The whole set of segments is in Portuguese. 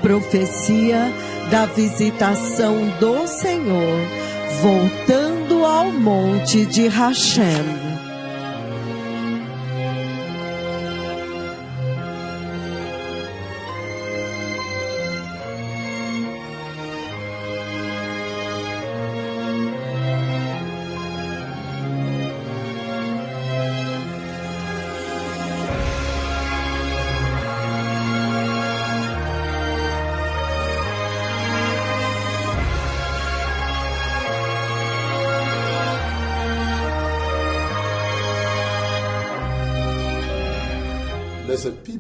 profecia da visitação do Senhor, voltando ao monte de Hashem.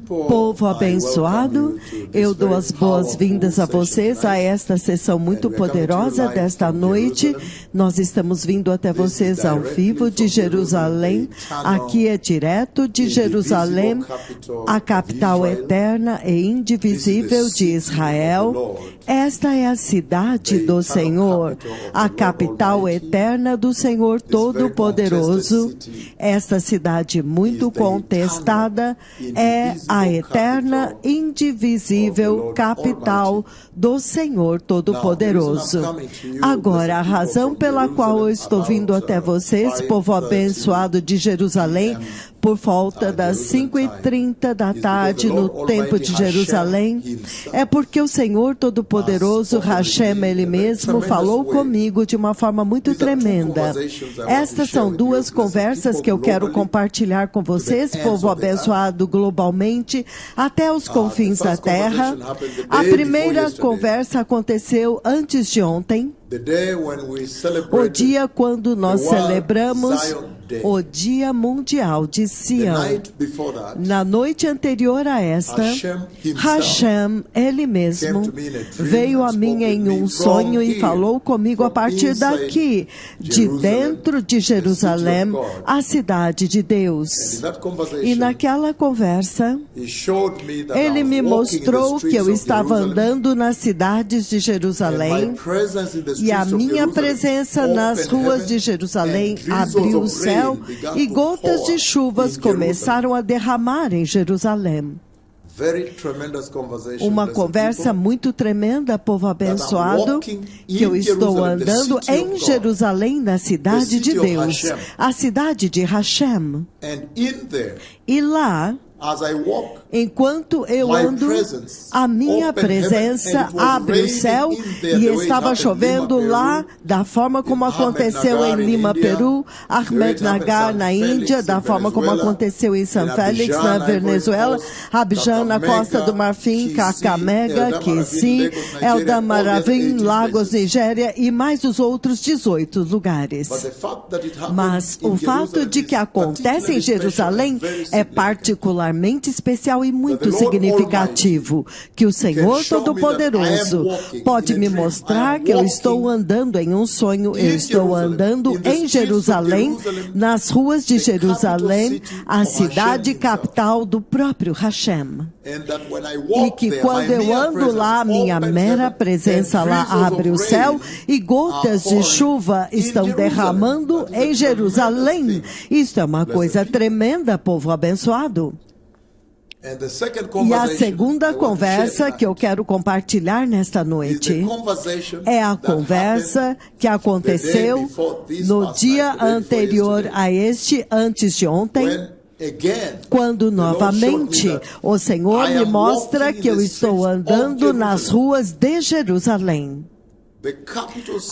Povo abençoado, eu dou as boas-vindas a vocês a esta sessão muito poderosa desta noite. Nós estamos vindo até vocês ao vivo de Jerusalém. Aqui é direto de Jerusalém, a capital eterna e indivisível de Israel. Esta é a cidade do Senhor, a capital eterna do Senhor Todo-Poderoso. Esta cidade muito contestada é a eterna, indivisível capital do Senhor Todo-Poderoso. Agora, a razão pela qual eu estou vindo até vocês, povo abençoado de Jerusalém, por volta das 5h30 da tarde no Templo de Jerusalém, é porque o Senhor Todo-Poderoso, Hashem, Ele mesmo, falou comigo de uma forma muito tremenda. Estas são duas conversas que eu quero compartilhar com vocês, povo abençoado globalmente, até os confins da terra. A primeira conversa aconteceu antes de ontem, o dia quando nós celebramos o Dia Mundial de Sião. Na noite anterior a esta, Hashem, Ele mesmo, veio a mim em um sonho e falou comigo a partir daqui, de dentro de Jerusalém, a cidade de Deus. E naquela conversa, Ele me mostrou que eu estava andando nas cidades de Jerusalém e a minha presença nas ruas de Jerusalém abriu o céu e gotas de chuvas começaram a derramar em Jerusalém. Uma conversa muito tremenda, povo abençoado, que eu estou andando em Jerusalém, na cidade de Deus, a cidade de Hashem. E lá, enquanto eu ando, a minha presença abre o céu e estava chovendo lá, da forma como aconteceu em Lima, Peru, Ahmednagar, na Índia, da forma como aconteceu em São Félix, na Venezuela, Abidjan, na Costa do Marfim, Kakamega, Kesi, Eldamaravim, Lagos, Nigéria e mais os outros 18 lugares. Mas o fato de que acontece em Jerusalém é particularmente especial e muito significativo, que o Senhor Todo-Poderoso pode me mostrar que eu estou andando em um sonho, eu estou andando em Jerusalém, nas ruas de Jerusalém, a cidade capital do próprio Hashem. E que quando eu ando lá, minha mera presença lá abre o céu e gotas de chuva estão derramando em Jerusalém. Isso é uma coisa tremenda, povo abençoado. E a segunda conversa que eu quero compartilhar nesta noite é a conversa que aconteceu no dia anterior a este, antes de ontem, quando novamente o Senhor me mostra que eu estou andando nas ruas de Jerusalém.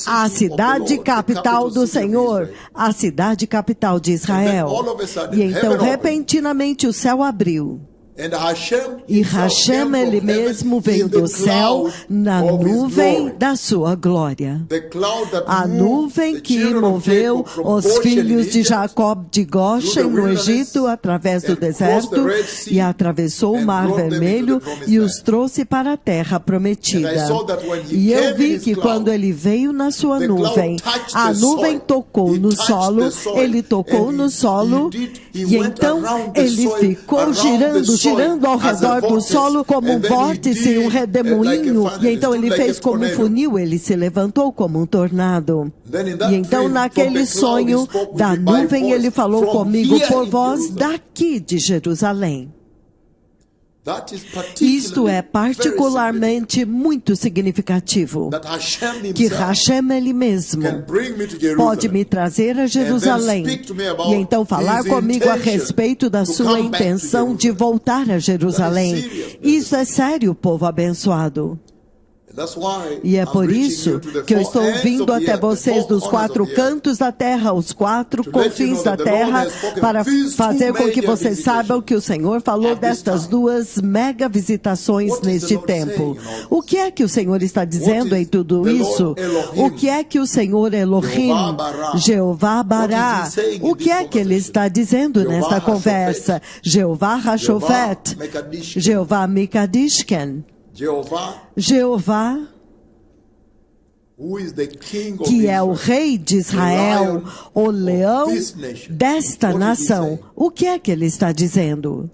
A cidade capital do Senhor, a cidade capital de Israel. E então, repentinamente, o céu abriu. E Hashem, Ele mesmo, veio do céu na nuvem da sua glória. A nuvem que moveu os filhos de Jacó de Goshen no Egito através do deserto e atravessou o Mar Vermelho e os trouxe para a terra prometida. E eu vi que quando ele veio na sua nuvem, a nuvem tocou no solo, ele tocou no solo e então ele ficou girando ao redor do solo como um vórtice, um redemoinho, e então ele fez como um funil, ele se levantou como um tornado. E então naquele sonho da nuvem ele falou comigo por voz daqui de Jerusalém. Isto é particularmente muito significativo, que Hashem ele mesmo pode me trazer a Jerusalém e então falar comigo a respeito da sua intenção de voltar a Jerusalém. Isso é sério, povo abençoado. E é por isso que eu estou vindo até vocês dos 4 cantos da terra, os 4 confins da terra, para fazer com que vocês saibam que o Senhor falou destas 2 mega visitações neste tempo. O que é que o Senhor está dizendo em tudo isso? O que é que o Senhor Elohim, Jeová Bará, o que é que ele está dizendo nesta conversa? Jeová Hashofet, Jeová Mikadishken, Jeová, que é o rei de Israel, o leão desta nação. O que é que ele está dizendo?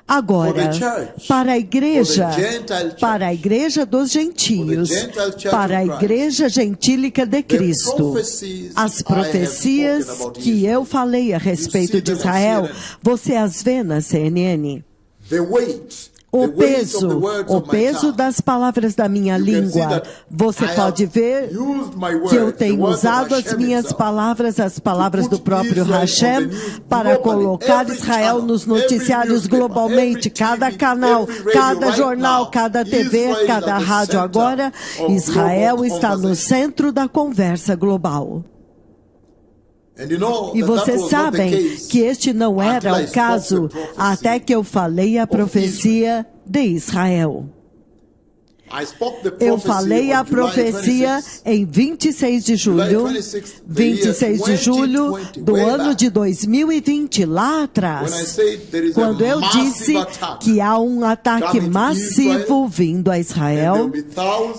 Agora, para a igreja dos gentios, para a igreja gentílica de Cristo, as profecias que eu falei a respeito de Israel, você as vê na CNN. O peso das palavras da minha língua. Você pode ver que eu tenho usado as minhas palavras, as palavras do próprio Hashem, para colocar Israel nos noticiários globalmente. Cada canal, cada jornal, cada TV, cada rádio. Agora, Israel está no centro da conversa global. E vocês sabem que este não era o caso até que eu falei a profecia de Israel. Eu falei a profecia em 26 de julho do ano de 2020, lá atrás, quando eu disse que há um ataque massivo vindo a Israel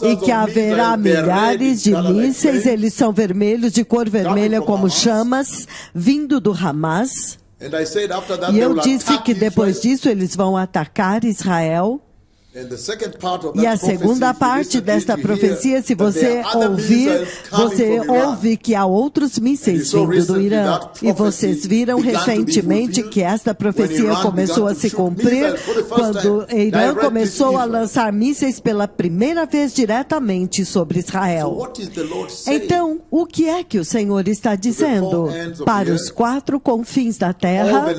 e que haverá milhares de mísseis, eles são vermelhos, de cor vermelha como chamas, vindo do Hamas. E eu disse que depois disso eles vão atacar Israel. E a segunda parte desta profecia, se você ouvir, você ouve que há outros mísseis vindo do Irã. E vocês viram recentemente que esta profecia começou a se cumprir quando o Irã começou a lançar mísseis pela primeira vez diretamente sobre Israel. Então, o que é que o Senhor está dizendo para os 4 confins da terra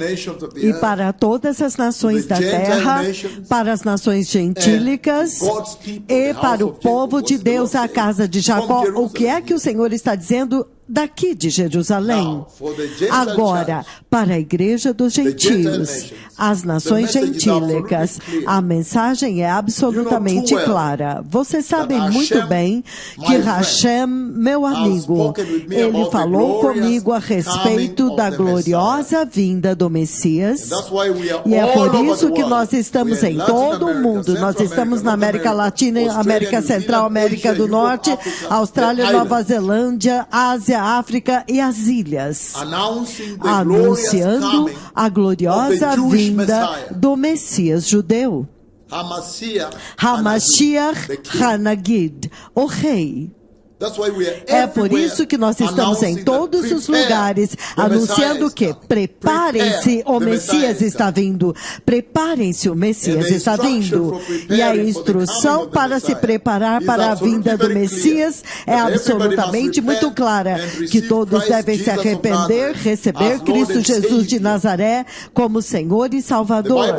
e para todas as nações da terra, para as nações gentílicas e para o povo de Deus, a casa de Jacó? O que é que o Senhor está dizendo daqui de Jerusalém? Agora, para a igreja dos gentios, as nações gentílicas, a mensagem é absolutamente clara. Vocês sabem muito bem que Hashem, meu amigo, ele falou comigo a respeito da gloriosa vinda do Messias. E é por isso que nós estamos em todo o mundo. Nós estamos na América Latina, América Central, América do Norte, Austrália, Nova Zelândia, Ásia, África e as ilhas, anunciando a gloriosa vinda do Messias judeu, Hamashiach Hanagid, o rei. É por isso que nós estamos em todos os lugares anunciando que preparem-se, o Messias está vindo. Preparem-se, o Messias está vindo. E a instrução para se preparar para a vinda do Messias é absolutamente muito clara, que todos devem se arrepender, receber Cristo Jesus de Nazaré como Senhor e Salvador.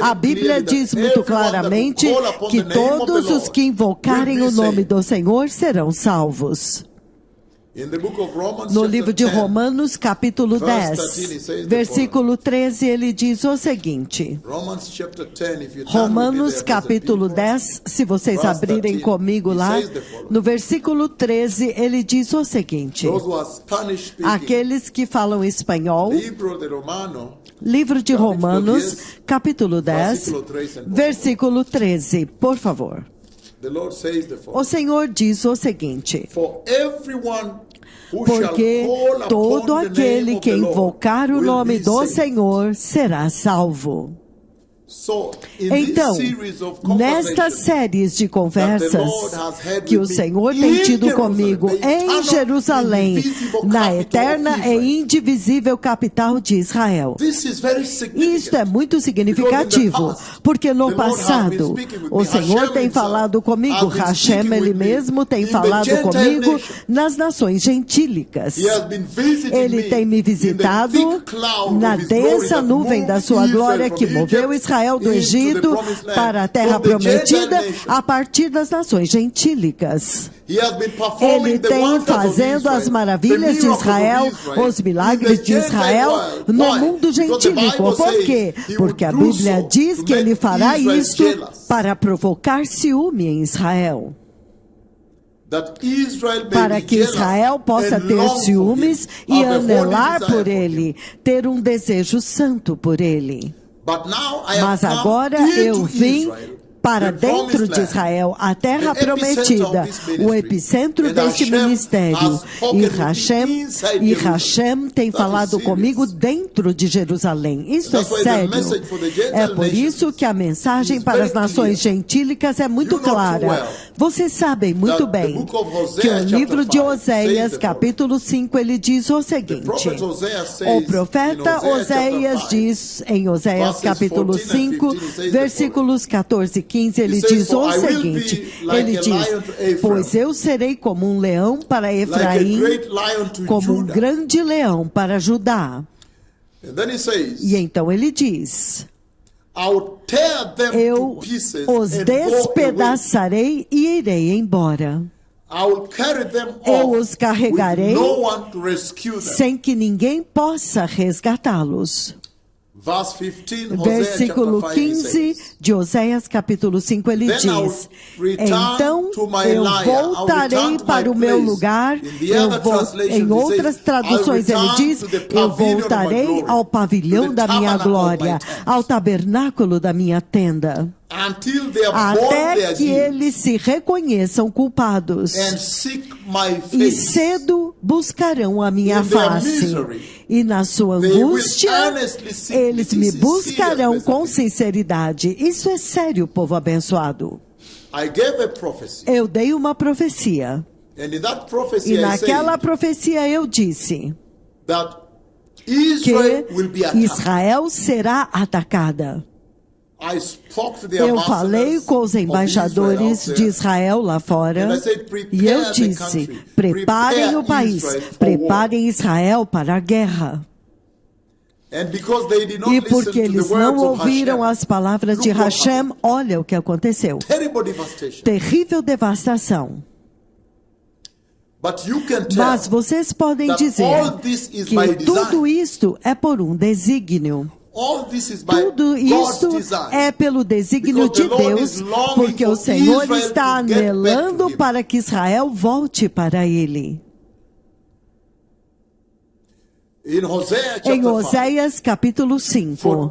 A Bíblia diz muito claramente que todos os que invocarem o nome do Senhor serão salvos. No livro de Romanos, capítulo 10, versículo 13, ele diz o seguinte. Romanos, capítulo 10, se vocês abrirem comigo lá, no versículo 13, ele diz o seguinte. Aqueles que falam espanhol, livro de Romanos, capítulo 10, versículo 13, por favor. O Senhor diz o seguinte: porque todo aquele que invocar o nome do Senhor será salvo. Então, nestas séries de conversas que o Senhor tem tido comigo em Jerusalém, na eterna e indivisível capital de Israel, isto é muito significativo, porque no passado o Senhor tem falado comigo, Hashem, Ele mesmo tem falado comigo nas nações gentílicas. Ele tem me visitado na densa nuvem da sua glória que moveu Israel do Egito para a terra prometida a partir das nações gentílicas. Ele tem fazendo as maravilhas de Israel, os milagres de Israel no mundo gentílico. Por quê? Porque a Bíblia diz que ele fará isto para provocar ciúme em Israel. Para que Israel possa ter ciúmes e anelar por ele, ter um desejo santo por ele. Mas agora eu vim para dentro de Israel, a terra prometida, o epicentro deste ministério. E Hashem tem falado comigo dentro de Jerusalém. Isso é sério. É por isso que a mensagem para as nações gentílicas é muito clara. Vocês sabem muito bem que o livro de Oséias, capítulo 5, ele diz o seguinte. O profeta Oséias diz em Oséias, capítulo 5, versículos 14 e 15, ele diz o seguinte, ele diz, pois eu serei como um leão para Efraim, como um grande leão para Judá. E então ele diz, eu os despedaçarei e irei embora. Eu os carregarei sem que ninguém possa resgatá-los. Versículo 15 de Oséias, capítulo 5, ele diz, então eu voltarei para o meu lugar, em outras traduções ele diz, eu voltarei ao pavilhão da minha glória, ao tabernáculo da minha tenda, até que eles se reconheçam culpados, e cedo buscarão a minha face, e na sua angústia, eles me buscarão com sinceridade. Isso é sério, povo abençoado. Eu dei uma profecia, e naquela profecia eu disse que Israel será atacada. Eu falei com os embaixadores de Israel lá fora e eu disse, preparem o país, preparem Israel para a guerra. E porque eles não ouviram as palavras de Hashem, olha o que aconteceu. Terrível devastação. Mas vocês podem dizer que tudo isto é por um desígnio. Tudo isso é pelo desígnio de Deus, porque o Senhor está anelando para que Israel volte para Ele. Em Oséias capítulo 5,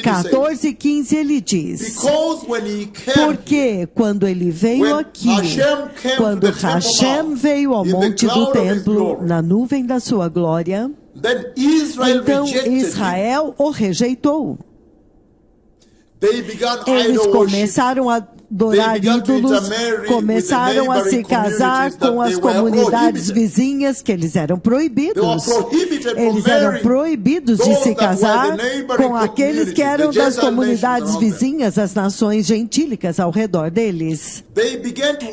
14 e 15 ele diz, porque quando ele veio aqui, quando Hashem veio ao monte do templo, na nuvem da sua glória, então Israel o rejeitou. Eles começaram a adorar ídolos, começaram a se casar com as comunidades vizinhas, que eles eram proibidos. Eles eram proibidos de se casar com aqueles que eram das comunidades vizinhas, as nações gentílicas ao redor deles.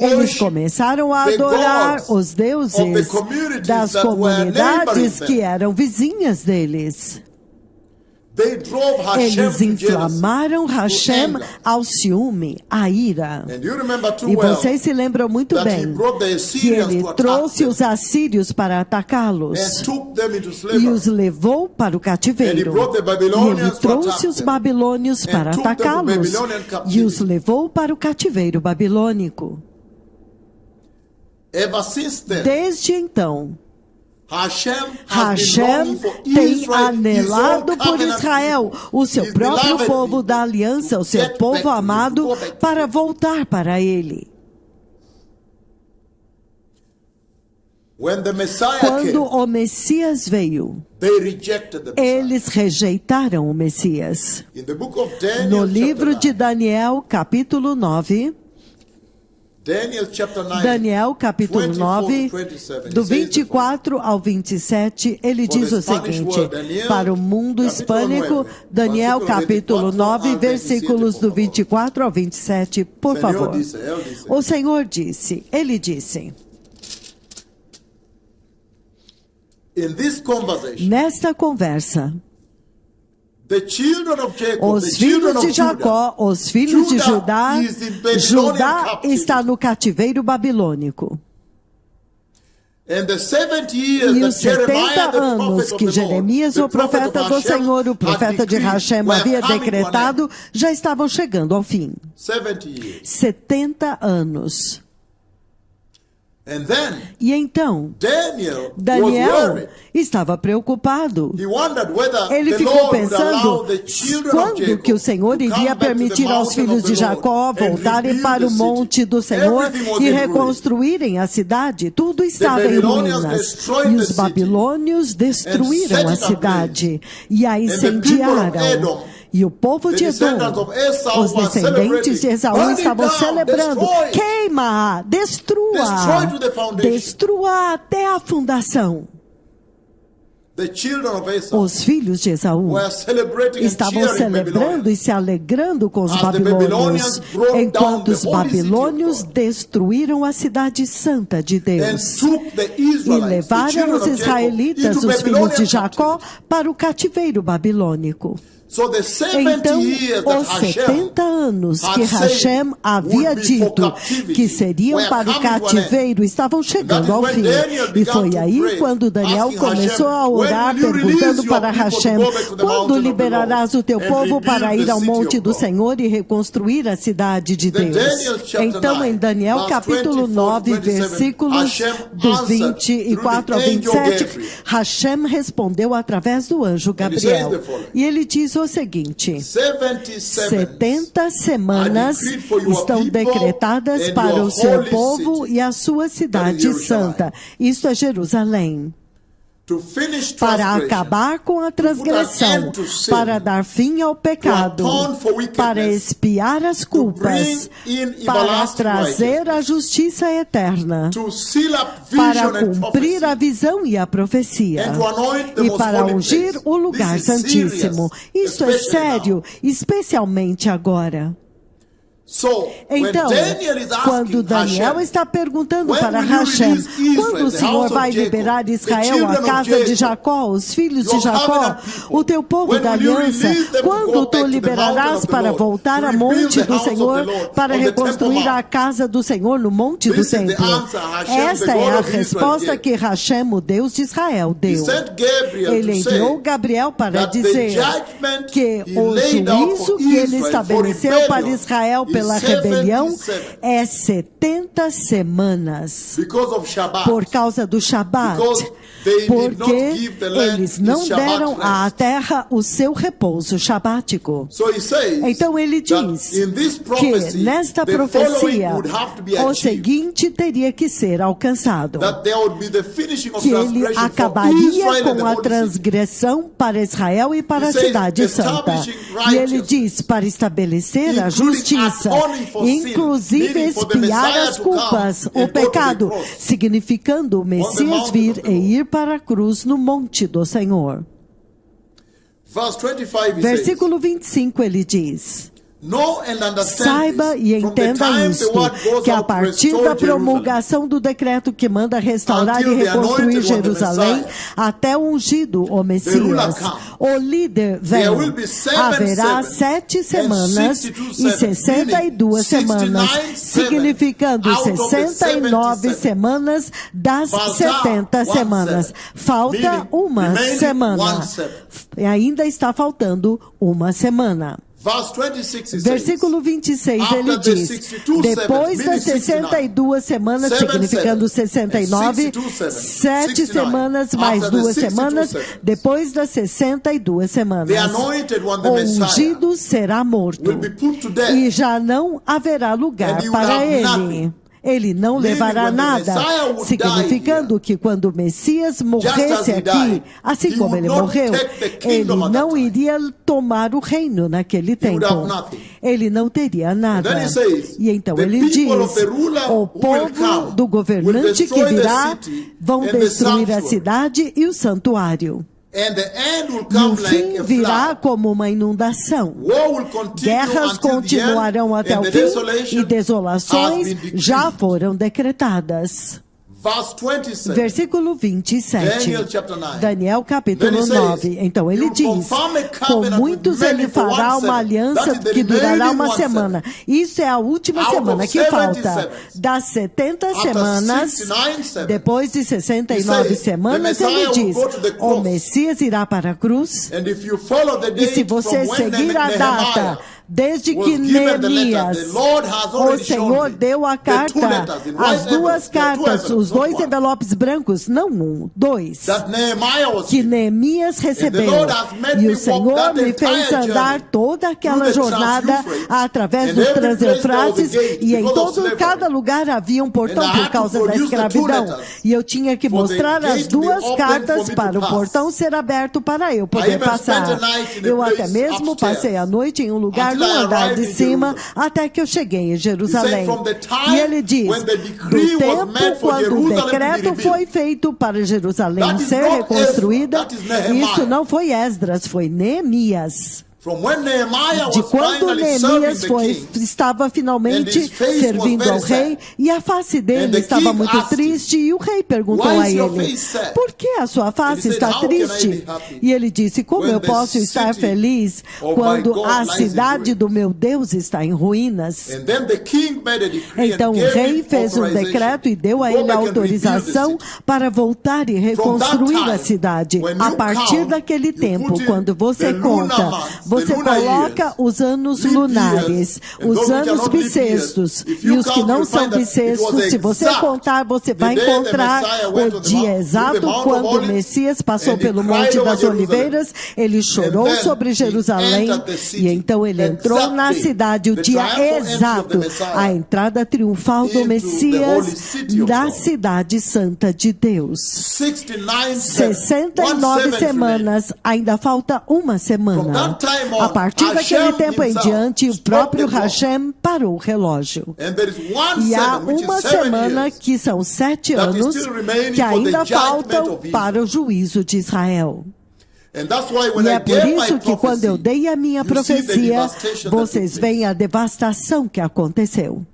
Eles começaram a adorar os deuses das comunidades que eram vizinhas deles. Eles inflamaram Hashem ao ciúme, à ira. E vocês se lembram muito bem que ele trouxe os assírios para atacá-los e os levou para o cativeiro. E ele trouxe os babilônios para atacá-los e os levou para o cativeiro babilônico. Desde então, Hashem tem anelado por Israel, o seu próprio povo da aliança, o seu povo amado, para voltar para ele. Quando o Messias veio, eles rejeitaram o Messias. No livro de Daniel, capítulo 9, Daniel, capítulo 9, do 24 ao 27, ele diz o seguinte, para o mundo hispânico, Daniel, capítulo 9, versículos do 24 ao 27, por favor. O Senhor disse, ele disse, nesta conversa, os filhos de Jacó, os filhos de Judá, Judá está no cativeiro babilônico. E os 70 anos que Jeremias, o profeta do Senhor, o profeta de Hashem, havia decretado, já estavam chegando ao fim. 70 anos. E então, Daniel estava preocupado. Ele ficou pensando quando que o Senhor iria permitir aos filhos de Jacó voltarem para o monte do Senhor e reconstruírem a cidade. Tudo estava em ruínas. E os babilônios destruíram a cidade e a incendiaram. E o povo de Edom, os descendentes de Esaú, estavam celebrando. Queima, destrua até a fundação. Os filhos de Esaú estavam celebrando e se alegrando com os babilônios, enquanto os babilônios destruíram a cidade santa de Deus e levaram os israelitas, os filhos de Jacó, para o cativeiro babilônico. Então, os 70 anos que Hashem havia dito que seriam para o cativeiro estavam chegando ao fim. E foi aí quando Daniel começou a orar, perguntando para Hashem, quando liberarás o teu povo para ir ao monte do Senhor e reconstruir a cidade de Deus? Então, em Daniel capítulo 9, versículos do 24 ao 27, Hashem respondeu através do anjo Gabriel. E ele diz o seguinte, 70 semanas estão decretadas para o seu povo e a sua cidade santa. Isto é Jerusalém. Para acabar com a transgressão, para dar fim ao pecado, para expiar as culpas, para trazer a justiça eterna, para cumprir a visão e a profecia, e para ungir o lugar santíssimo. Isso é sério, especialmente agora. Então, quando Daniel está perguntando para Hashem, quando o Senhor vai liberar Israel, a casa de Jacó, os filhos de Jacó, o teu povo da aliança, quando tu liberarás para voltar ao monte do Senhor, para reconstruir a casa do Senhor no monte do templo? Esta é a resposta que Hashem, o Deus de Israel, deu. Ele enviou Gabriel para dizer que o juízo que ele estabeleceu para Israel pela rebelião é 70 semanas por causa do Shabat, porque eles não deram à terra o seu repouso shabático. Então ele diz que nesta profecia o seguinte teria que ser alcançado, que ele acabaria com a transgressão para Israel e para a cidade santa. E ele diz para estabelecer a justiça, inclusive expiar as culpas, o pecado, significando o Messias vir e ir para a cruz no monte do Senhor. Versículo 25 ele diz: saiba e entenda isto, que a partir da promulgação do decreto que manda restaurar e reconstruir Jerusalém, até o ungido, o Messias, o líder vem, haverá 7 semanas e 62 semanas, significando 69 semanas das 70 semanas. Falta uma semana. E ainda está faltando uma semana. Versículo 26, ele diz, depois das 62 semanas, significando 69, 7 semanas mais 2 semanas, depois das 62 semanas, o ungido será morto, e já não haverá lugar para ele. ele não levará nada, significando que quando o Messias morresse aqui, assim como ele morreu, ele não iria tomar o reino naquele tempo. Ele não teria nada. E então ele diz, o povo do governante que virá vão destruir a cidade e o santuário. E o fim virá como uma inundação. Guerras continuarão até o fim e desolações já foram decretadas. Versículo 27. Daniel capítulo 9. Então ele diz, com muitos ele fará uma aliança que durará uma semana. Isso é a última semana que falta. Das 70 semanas, depois de 69 semanas, ele diz, o Messias irá para a cruz. E se você seguir a data, desde que Neemias, o Senhor deu a carta, as duas cartas, os dois envelopes brancos, não um, dois, que Neemias recebeu. E o Senhor me fez andar toda aquela jornada através do Trans-Eufrates, e em cada lugar havia um portão por causa da escravidão. E eu tinha que mostrar as duas cartas para o portão ser aberto para eu poder passar. Eu até mesmo passei a noite em um lugar no andar de cima, até que eu cheguei em Jerusalém. E ele diz, do tempo quando o decreto foi feito para Jerusalém ser reconstruída, isso não foi Esdras, foi Neemias. De quando Neemias estava finalmente servindo ao rei, e a face dele estava muito triste, e o rei perguntou a ele, por que a sua face está triste? E ele disse, como eu posso estar feliz quando a cidade do meu Deus está em ruínas? Então o rei fez um decreto e deu a ele a autorização para voltar e reconstruir a cidade. A partir daquele tempo, quando você conta, você coloca os anos lunares, os anos bissextos, e os que não são bissextos, se você contar, você vai encontrar o dia exato quando o Messias passou pelo Monte das Oliveiras, ele chorou sobre Jerusalém, e então ele entrou na cidade, o dia exato, a entrada triunfal do Messias na cidade santa de Deus. 69 semanas, ainda falta uma semana. A partir daquele tempo em diante, o próprio Hashem parou o relógio. E há uma semana que são 7 anos que ainda faltam para o juízo de Israel. E é por isso que quando eu dei a minha profecia, vocês veem a devastação que aconteceu.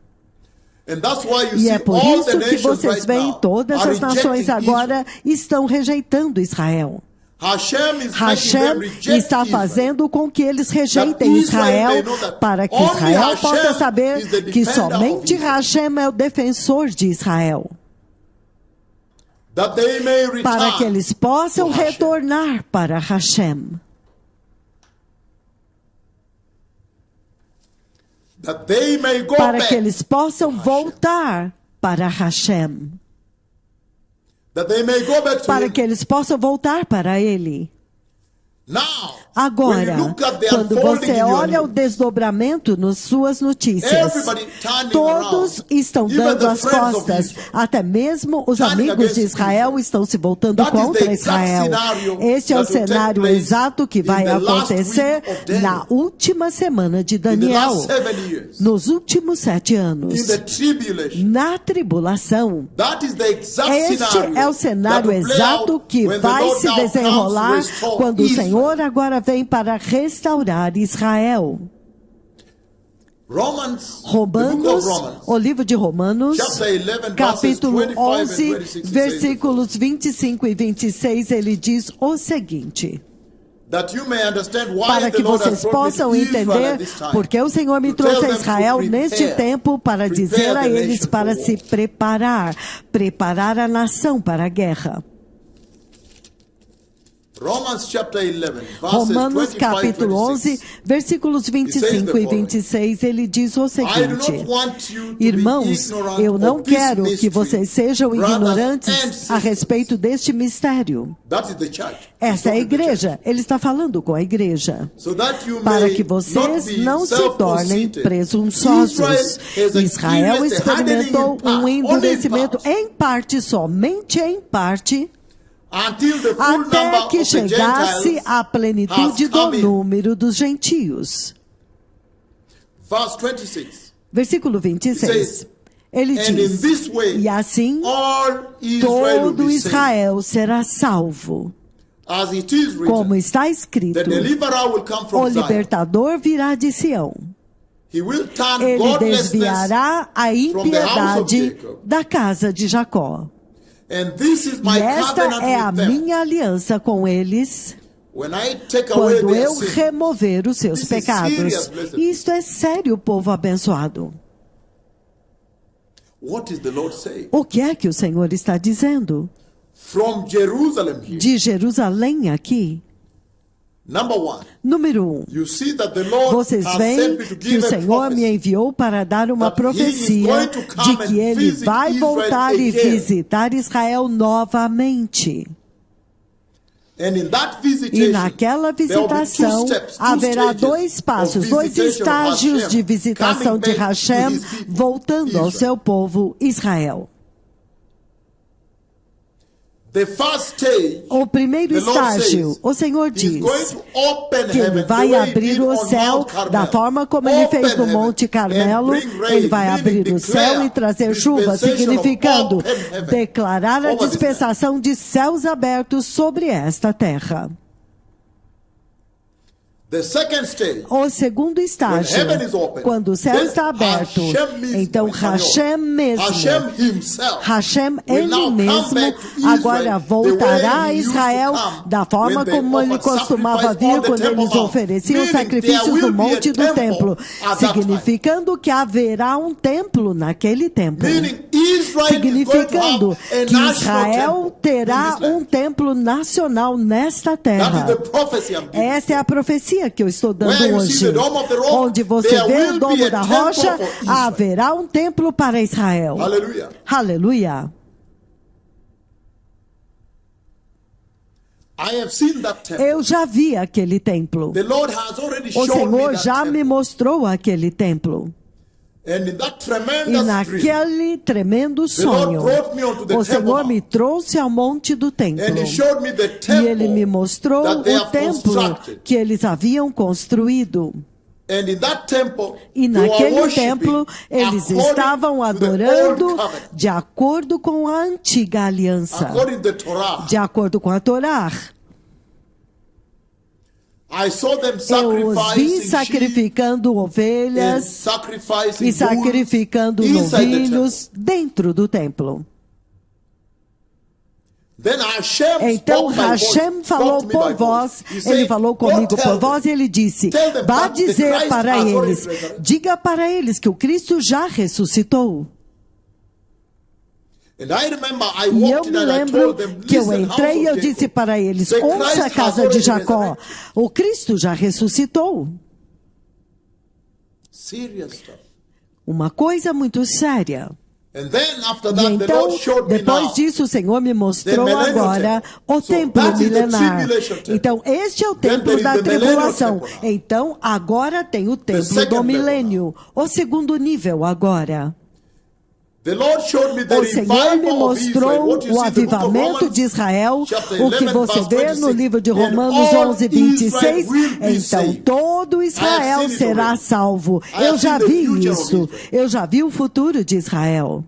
E é por isso que vocês veem todas as nações agora estão rejeitando Israel. Hashem está fazendo com que eles rejeitem Israel, para que Israel possa saber que somente Hashem é o defensor de Israel. Para que eles possam retornar para Hashem. Para que eles possam voltar para Hashem. Para que eles possam voltar para Ele. Agora, quando você olha o desdobramento nas suas notícias, todos estão dando as costas, até mesmo os amigos de Israel estão se voltando contra Israel. Este é o cenário exato que vai acontecer na última semana de Daniel, nos últimos 7 anos, na tribulação. Este é o cenário exato que vai se desenrolar quando o Senhor agora vem para restaurar Israel. Romanos, o livro de Romanos, capítulo 11, versículos 25 e 26, ele diz o seguinte: para que vocês possam entender porque o Senhor me trouxe a Israel neste tempo para dizer a eles para se preparar a nação para a guerra. Romanos capítulo 11, versículos 25 e 26, ele diz o seguinte: irmãos, eu não quero que vocês sejam ignorantes a respeito deste mistério. Essa é a igreja, ele está falando com a igreja, para que vocês não se tornem presunçosos. Israel experimentou um endurecimento em parte, somente em parte, até que chegasse a plenitude do número dos gentios. Versículo 26. Ele diz: e assim todo Israel será salvo. Como está escrito, o libertador virá de Sião. Ele desviará a impiedade da casa de Jacó. E esta é a minha aliança com eles quando eu remover os seus pecados. Isto é sério, povo abençoado. O que é que o Senhor está dizendo? De Jerusalém aqui. Número 1. Vocês veem que o Senhor me enviou para dar uma profecia de que Ele vai voltar e visitar Israel novamente. E naquela visitação haverá dois passos, dois estágios de visitação de Hashem, voltando ao seu povo Israel. O primeiro estágio, o Senhor diz que Ele vai abrir o céu da forma como Ele fez no Monte Carmelo. Ele vai abrir o céu e trazer chuva, significando declarar a dispensação de céus abertos sobre esta terra. O segundo estágio, quando o céu está aberto, então Hashem mesmo, Hashem ele mesmo, agora voltará a Israel da forma como ele costumava vir quando eles ofereciam sacrifícios no monte do templo, significando que haverá um templo naquele templo, significando que Israel terá um templo nacional nesta terra. Essa é a profecia que eu estou dando hoje. Onde você vê o domo da rocha, haverá um templo para Israel. Aleluia. Aleluia. Eu já vi aquele templo. O Senhor já me mostrou aquele templo. E naquele tremendo sonho, o Senhor me trouxe ao monte do templo. E Ele me mostrou o templo que eles haviam construído. E naquele templo, eles estavam adorando de acordo com a antiga aliança, de acordo com a Torá. Eu os vi sacrificando ovelhas e sacrificando novilhos dentro do templo. Então Hashem falou por voz, ele falou comigo por voz e ele disse: vá dizer para eles, diga para eles que o Cristo já ressuscitou. E eu me lembro que eu entrei e eu disse para eles: ouça a casa de Jacó, o Cristo já ressuscitou. Uma coisa muito séria. E então, depois disso, o Senhor me mostrou agora o templo milenar. Então, este é o templo da tribulação. Então, agora tem o templo do milênio, o segundo nível agora. O Senhor me mostrou o avivamento de Israel, o que você vê no livro de Romanos 11, 26. Então todo Israel será salvo. Eu já vi isso. Eu já vi o futuro de Israel.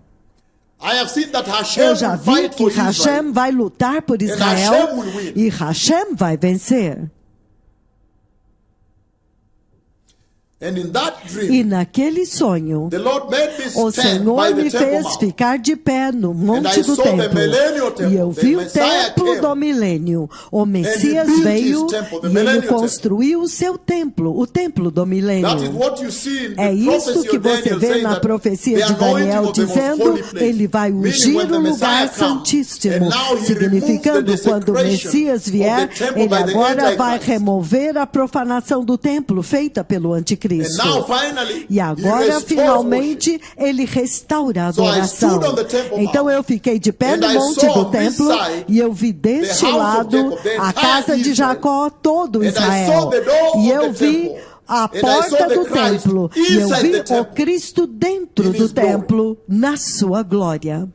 Eu já vi que Hashem vai lutar por Israel e Hashem vai vencer. E naquele sonho, o Senhor me fez ficar de pé no monte do templo. E eu vi o templo do milênio. O Messias veio e ele construiu o seu templo, o templo do milênio. É isso que você vê na profecia de Daniel, dizendo: ele vai ungir o lugar santíssimo, significando quando o Messias vier, ele agora vai remover a profanação do templo feita pelo anticristo. E agora, finalmente, ele restaura a adoração. Então eu fiquei de pé no monte do templo e eu vi deste lado a casa de Jacó, todo Israel. E eu vi a porta do templo. E eu vi o Cristo dentro do templo, na sua glória.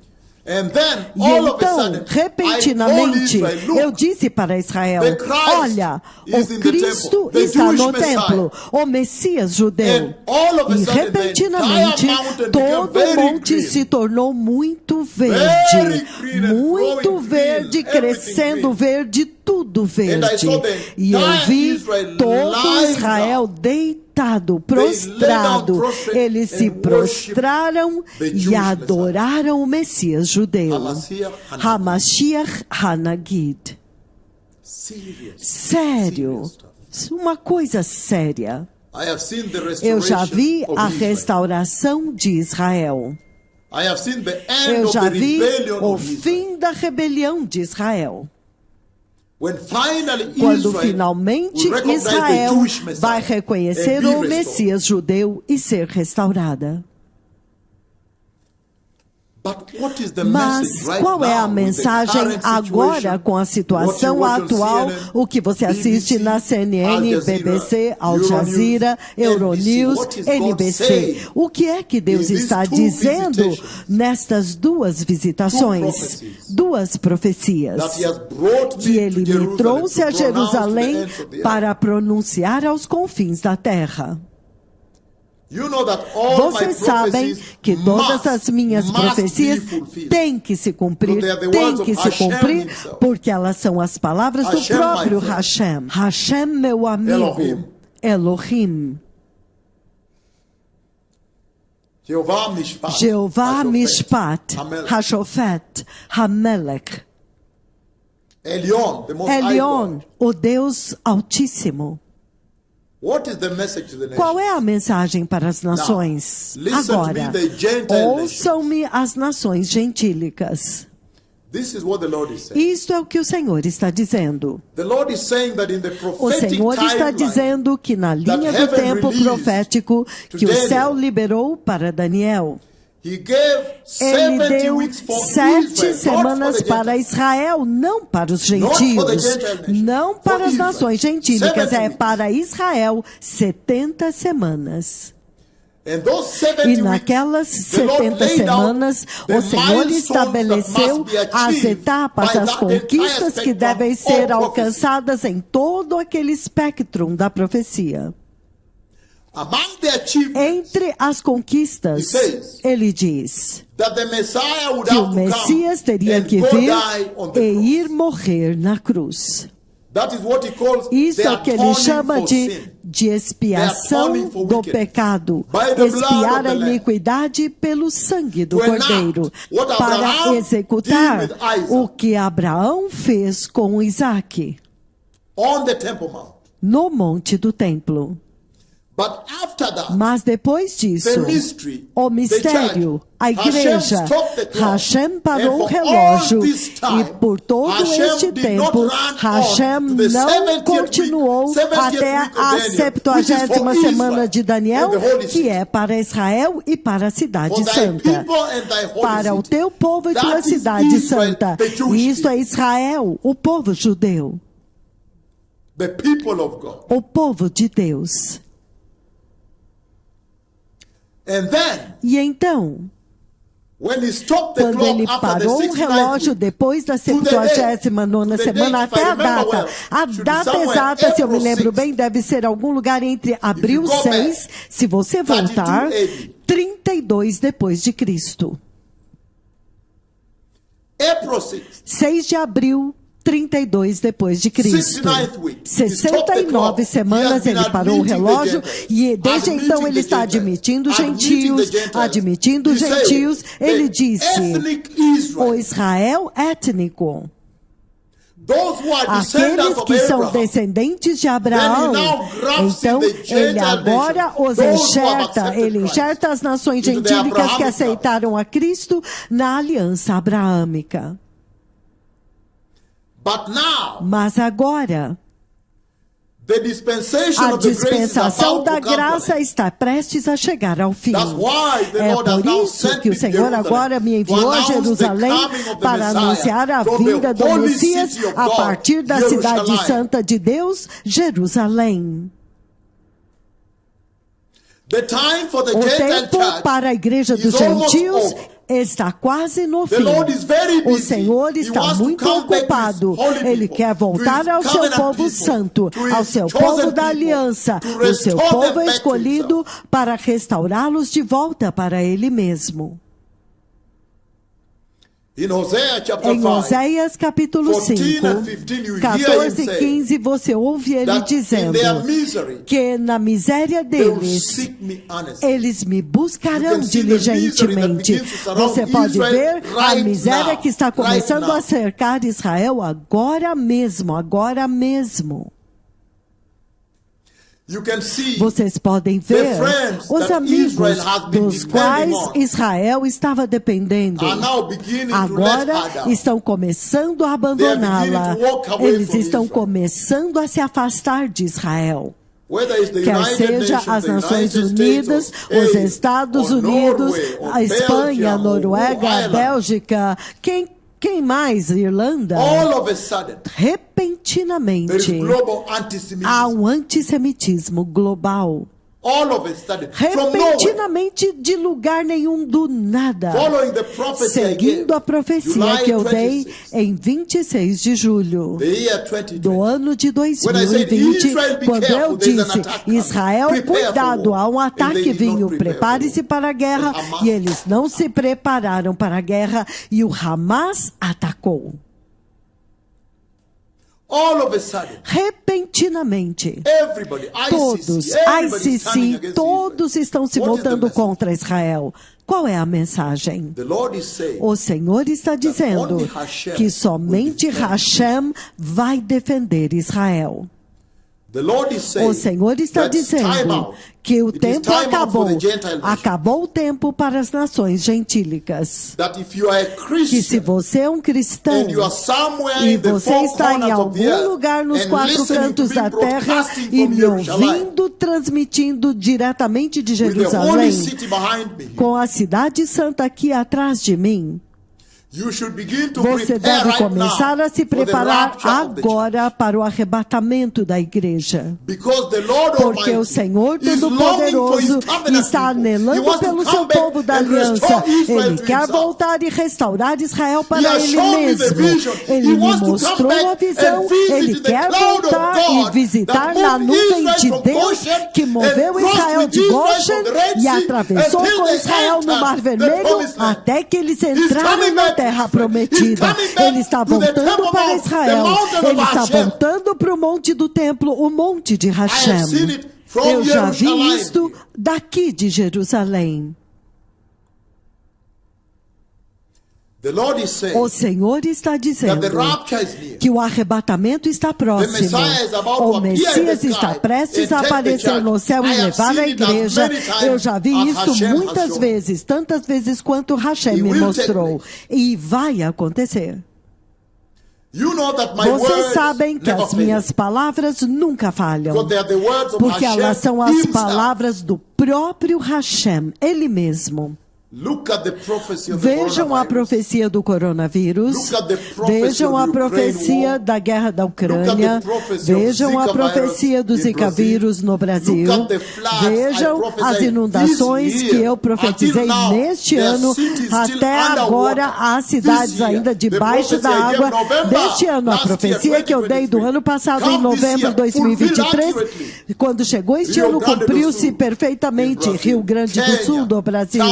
E então, repentinamente, eu disse para Israel: olha, o Cristo está no templo, o Messias judeu. E repentinamente, todo o monte se tornou muito verde, crescendo verde, tudo verde. E eu vi todo Israel deitado, prostrado. Eles se prostraram e adoraram o Messias judeu, HaMashiach HaNagid. Sério, uma coisa séria. Eu já vi a restauração de Israel. Eu já vi o fim da rebelião de Israel. Quando finalmente Israel vai reconhecer o Messias judeu e ser restaurada. Mas qual é a mensagem agora com a situação atual, o que você assiste na CNN, BBC, Al Jazeera, Euronews, NBC? O que é que Deus está dizendo nestas duas visitações, duas profecias? Que Ele me trouxe a Jerusalém para pronunciar aos confins da terra. Vocês sabem que todas as minhas profecias têm que se cumprir, porque elas são as palavras do próprio Hashem. Hashem, meu amigo, Elohim. Jeová Mishpat, Hashofet, Hamelech. Elion, o Deus Altíssimo. Qual é a mensagem para as nações? Agora, ouçam-me as nações gentílicas. Isto é o que o Senhor está dizendo. O Senhor está dizendo que na linha do tempo profético que o céu liberou para Daniel, Ele deu 7 semanas para Israel, não para os gentios, não para as nações gentílicas, é para Israel 70 semanas. E naquelas 70 semanas, o Senhor estabeleceu as etapas, as conquistas que devem ser alcançadas em todo aquele espectro da profecia. Entre as conquistas, ele diz que o Messias teria que vir e ir morrer na cruz. Isso é o que ele chama de expiação do pecado. Expiar a iniquidade pelo sangue do Cordeiro. Para executar o que Abraão fez com Isaac no monte do templo. Mas depois disso, o mistério, a igreja, Hashem parou o relógio e por todo este tempo, Hashem não continuou até a 70ª semana de Daniel, que é para Israel e para a cidade santa. Para o teu povo e tua cidade santa. E isso é Israel, o povo judeu. O povo de Deus. E então, quando ele parou o relógio depois da 79ª semana até a data exata, se eu me lembro bem, deve ser algum lugar entre abril 6, se você voltar, 32 depois de Cristo. 6 de abril 32 depois de Cristo. 69 semanas ele parou o relógio e desde então ele está admitindo gentios. Ele disse: o Israel étnico. Aqueles que são descendentes de Abraão, então ele agora os enxerta, ele enxerta as nações gentílicas que aceitaram a Cristo na aliança abraâmica. Mas agora, a dispensação da graça está prestes a chegar ao fim. É por isso que o Senhor agora me enviou a Jerusalém para anunciar a vinda do Messias a partir da cidade santa de Deus, Jerusalém. O tempo para a igreja dos gentios está quase no fim. O Senhor está muito ocupado. Ele quer voltar ao seu povo santo, ao seu povo da aliança, o seu povo escolhido para restaurá-los de volta para Ele mesmo. Em Oséias capítulo 5, 14 e 15, você ouve ele dizendo que na miséria deles, eles me buscarão diligentemente. Você pode ver a miséria que está começando a cercar Israel agora mesmo, agora mesmo. Vocês podem ver os amigos dos quais Israel estava dependendo. Agora estão começando a abandoná-la. Eles estão começando a se afastar de Israel. Quer seja as Nações Unidas, os Estados Unidos, a Espanha, a Noruega, a Bélgica, quem mais? Irlanda? Repentinamente, há um antissemitismo global. Repentinamente, de lugar nenhum, do nada, seguindo a profecia que eu dei em 26 de julho do ano de 2020, quando eu disse: Israel, cuidado, há um ataque vindo, prepare-se para a guerra, e eles não se prepararam para a guerra, e o Hamas atacou. Repentinamente, todos, ICC, todos estão se voltando contra Israel. Qual é a mensagem? O Senhor está dizendo que somente Hashem vai defender Israel. O Senhor está dizendo que o tempo acabou. Acabou o tempo para as nações gentílicas. Que se você é um cristão e você está em algum lugar nos quatro cantos da terra e me ouvindo, transmitindo diretamente de Jerusalém, com a cidade santa aqui atrás de mim, você deve começar a se preparar agora para o arrebatamento da igreja. Porque o Senhor Todo-Poderoso está anelando pelo seu povo da aliança. Ele quer voltar e restaurar Israel para Ele mesmo. Ele me mostrou a visão. Ele quer voltar e visitar na nuvem de Deus que moveu Israel de Goshen e atravessou com Israel no Mar Vermelho até que eles entraram na terra prometida. Ele está voltando para Israel. Ele está voltando para o monte do templo, o monte de Hashem. Eu já vi isto daqui de Jerusalém. O Senhor está dizendo que o arrebatamento está próximo. O Messias está prestes a aparecer no céu e levar a igreja. Eu já vi isso muitas vezes, tantas vezes quanto Hashem me mostrou. E vai acontecer. Vocês sabem que as minhas palavras nunca falham, porque elas são as palavras do próprio Hashem, Ele mesmo. Vejam a profecia do coronavírus, vejam a profecia da guerra da Ucrânia, vejam a profecia do Zika vírus no Brasil, vejam as inundações que eu profetizei neste ano, até agora as cidades ainda debaixo da água deste ano. A profecia que eu dei do ano passado, em novembro de 2023, quando chegou este ano, cumpriu-se perfeitamente. Rio Grande do Sul, do Brasil,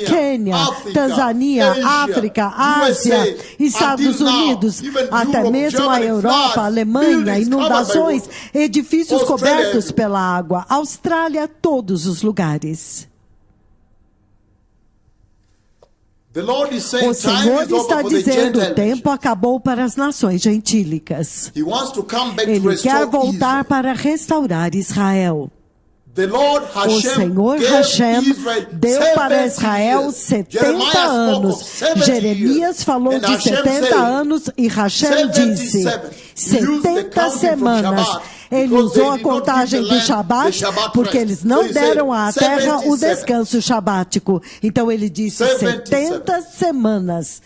Quênia, Tanzânia, África, Ásia, Estados Unidos, até mesmo a Europa, a Alemanha, inundações, edifícios cobertos pela água, Austrália, todos os lugares. O Senhor está dizendo, o tempo acabou para as nações gentílicas. Ele quer voltar para restaurar Israel. O Senhor Hashem deu para Israel 70 anos. Jeremias falou de 70 anos e Hashem disse 70 semanas. Ele usou a contagem do Shabat, porque eles não deram à terra o descanso shabático. Então ele disse 70 semanas.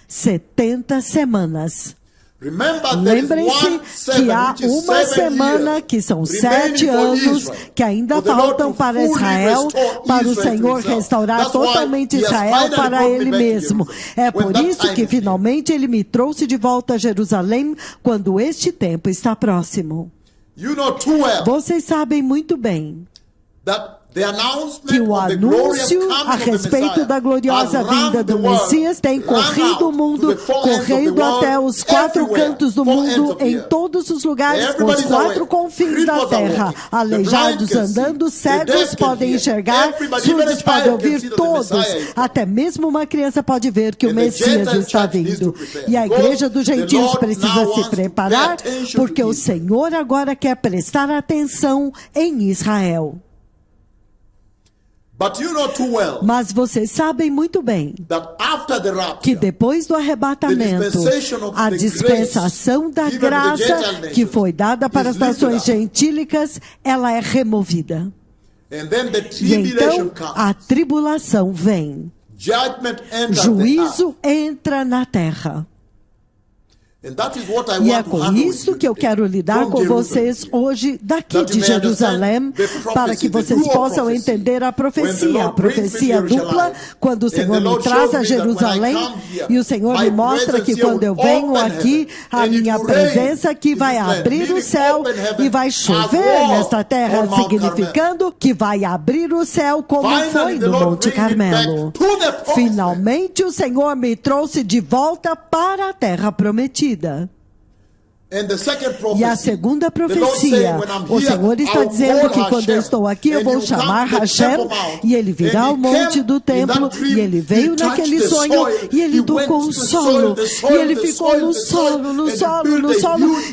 70 semanas. Lembrem-se que há uma semana, que são 7 anos, que ainda faltam para Israel, para o Senhor restaurar totalmente Israel para Ele mesmo. É por isso que finalmente Ele me trouxe de volta a Jerusalém, quando este tempo está próximo. Vocês sabem muito bem que o anúncio a respeito da gloriosa vinda do Messias tem corrido o mundo, correndo até os 4 cantos do mundo, em todos os lugares, os 4 confins da terra. Aleijados andando, cegos podem enxergar, surdos podem ouvir, todos. Até mesmo uma criança pode ver que o Messias está vindo. E a igreja dos gentios precisa se preparar, porque o Senhor agora quer prestar atenção em Israel. Mas vocês sabem muito bem que depois do arrebatamento, a dispensação da graça que foi dada para as nações gentílicas, ela é removida. E então a tribulação vem. Juízo entra na terra. E é com isso que eu quero lidar com vocês hoje, daqui de Jerusalém, para que vocês possam entender a profecia dupla, quando o Senhor me traz a Jerusalém, e o Senhor me mostra que quando eu venho aqui, a minha presença aqui vai abrir o céu e vai chover nesta terra, significando que vai abrir o céu como foi no Monte Carmelo. Finalmente o Senhor me trouxe de volta para a terra prometida. E a segunda profecia, o Senhor está dizendo que quando eu estou aqui, eu vou chamar Hashem, e ele virá ao monte do templo, e ele veio naquele sonho, e ele tocou o solo, e ele ficou no solo,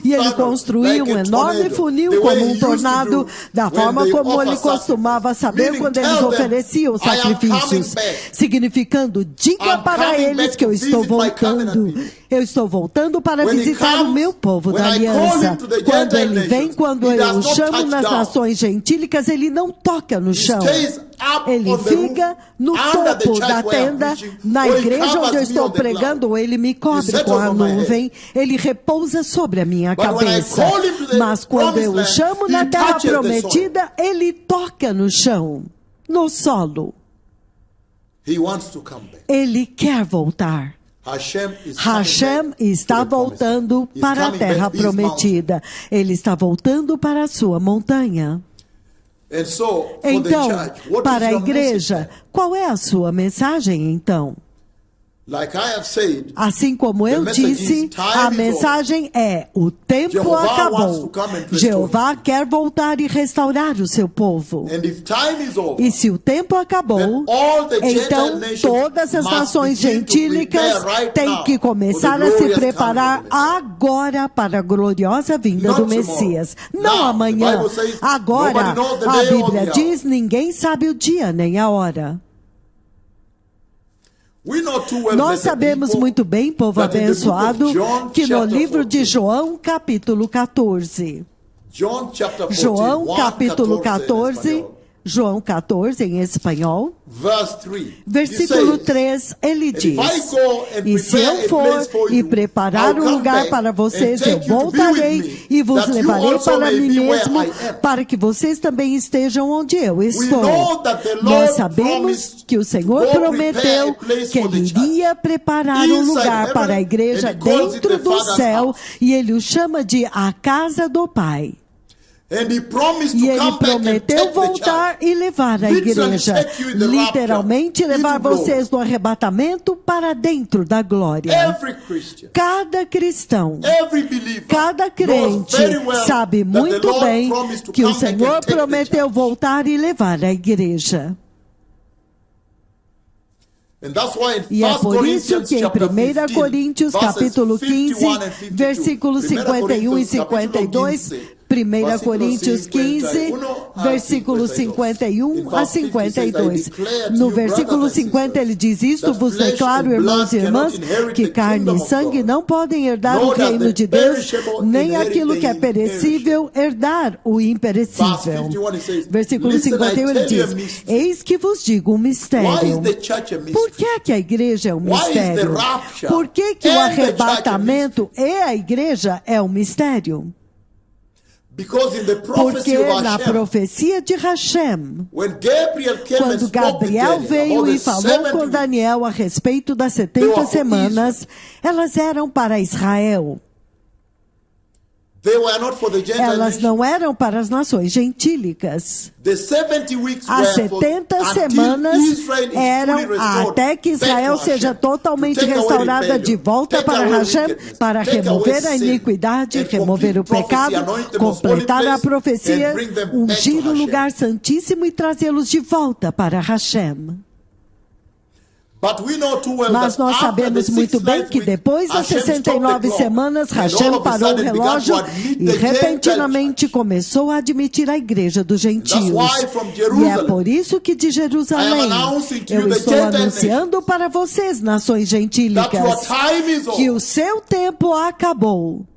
e ele construiu um enorme funil como um tornado, da forma como ele costumava saber quando eles ofereciam sacrifícios, significando, diga para eles que eu estou voltando. Eu estou voltando para visitar o meu povo da aliança. Quando ele vem, quando eu o chamo nas nações gentílicas, ele não toca no chão. Ele fica no topo da tenda, na igreja onde eu estou pregando, ele me cobre com a nuvem, ele repousa sobre a minha cabeça. Mas quando eu o chamo na terra prometida, ele toca no chão, no solo. Ele quer voltar. Hashem está voltando para a terra prometida. Ele está voltando para a sua montanha. Então, para a igreja, qual é a sua mensagem então? Assim como eu disse, a mensagem é: o tempo acabou. Jeová quer voltar e restaurar o seu povo. E se o tempo acabou, então todas as nações gentílicas têm que começar a se preparar agora para a gloriosa vinda do Messias. Não amanhã. Agora, a Bíblia diz, ninguém sabe o dia nem a hora. Nós sabemos muito bem, povo abençoado, que no livro de João, capítulo 14, João, capítulo 14, João 14, em espanhol, versículo 3, ele diz: e se eu for e preparar um lugar para vocês, eu voltarei e vos levarei para mim mesmo, para que vocês também estejam onde eu estou. Nós sabemos que o Senhor prometeu que Ele iria preparar um lugar para a igreja dentro do céu, e Ele o chama de a casa do Pai. E ele prometeu voltar e levar a igreja, literalmente levar vocês do arrebatamento para dentro da glória. Cada cristão, cada crente sabe muito bem que o Senhor prometeu voltar e levar a igreja. E é por isso que em 1 Coríntios, capítulo 15, versículos 51 e 52, 1 Coríntios 15, versículos 51 a 52. No versículo 50 ele diz isto: vos declaro, irmãos e irmãs, que carne e sangue não podem herdar o reino de Deus, nem aquilo que é perecível herdar o imperecível. Versículo 51 ele diz: eis que vos digo um mistério. Por que é que a igreja é um mistério? Por que que o arrebatamento e a igreja é um mistério? Porque na profecia de Hashem, quando Gabriel veio e falou com Daniel a respeito das 70 semanas, elas eram para Israel. Elas não eram para as nações gentílicas. As 70 semanas eram até que Israel seja totalmente restaurada de volta para Hashem, para remover a iniquidade, remover o pecado, completar a profecia, ungir o lugar santíssimo e trazê-los de volta para Hashem. Mas nós sabemos muito bem que depois das 69 semanas, Hashem parou o relógio e repentinamente começou a admitir a igreja dos gentios. E é por isso que de Jerusalém eu estou anunciando para vocês, nações gentílicas, que o seu tempo acabou.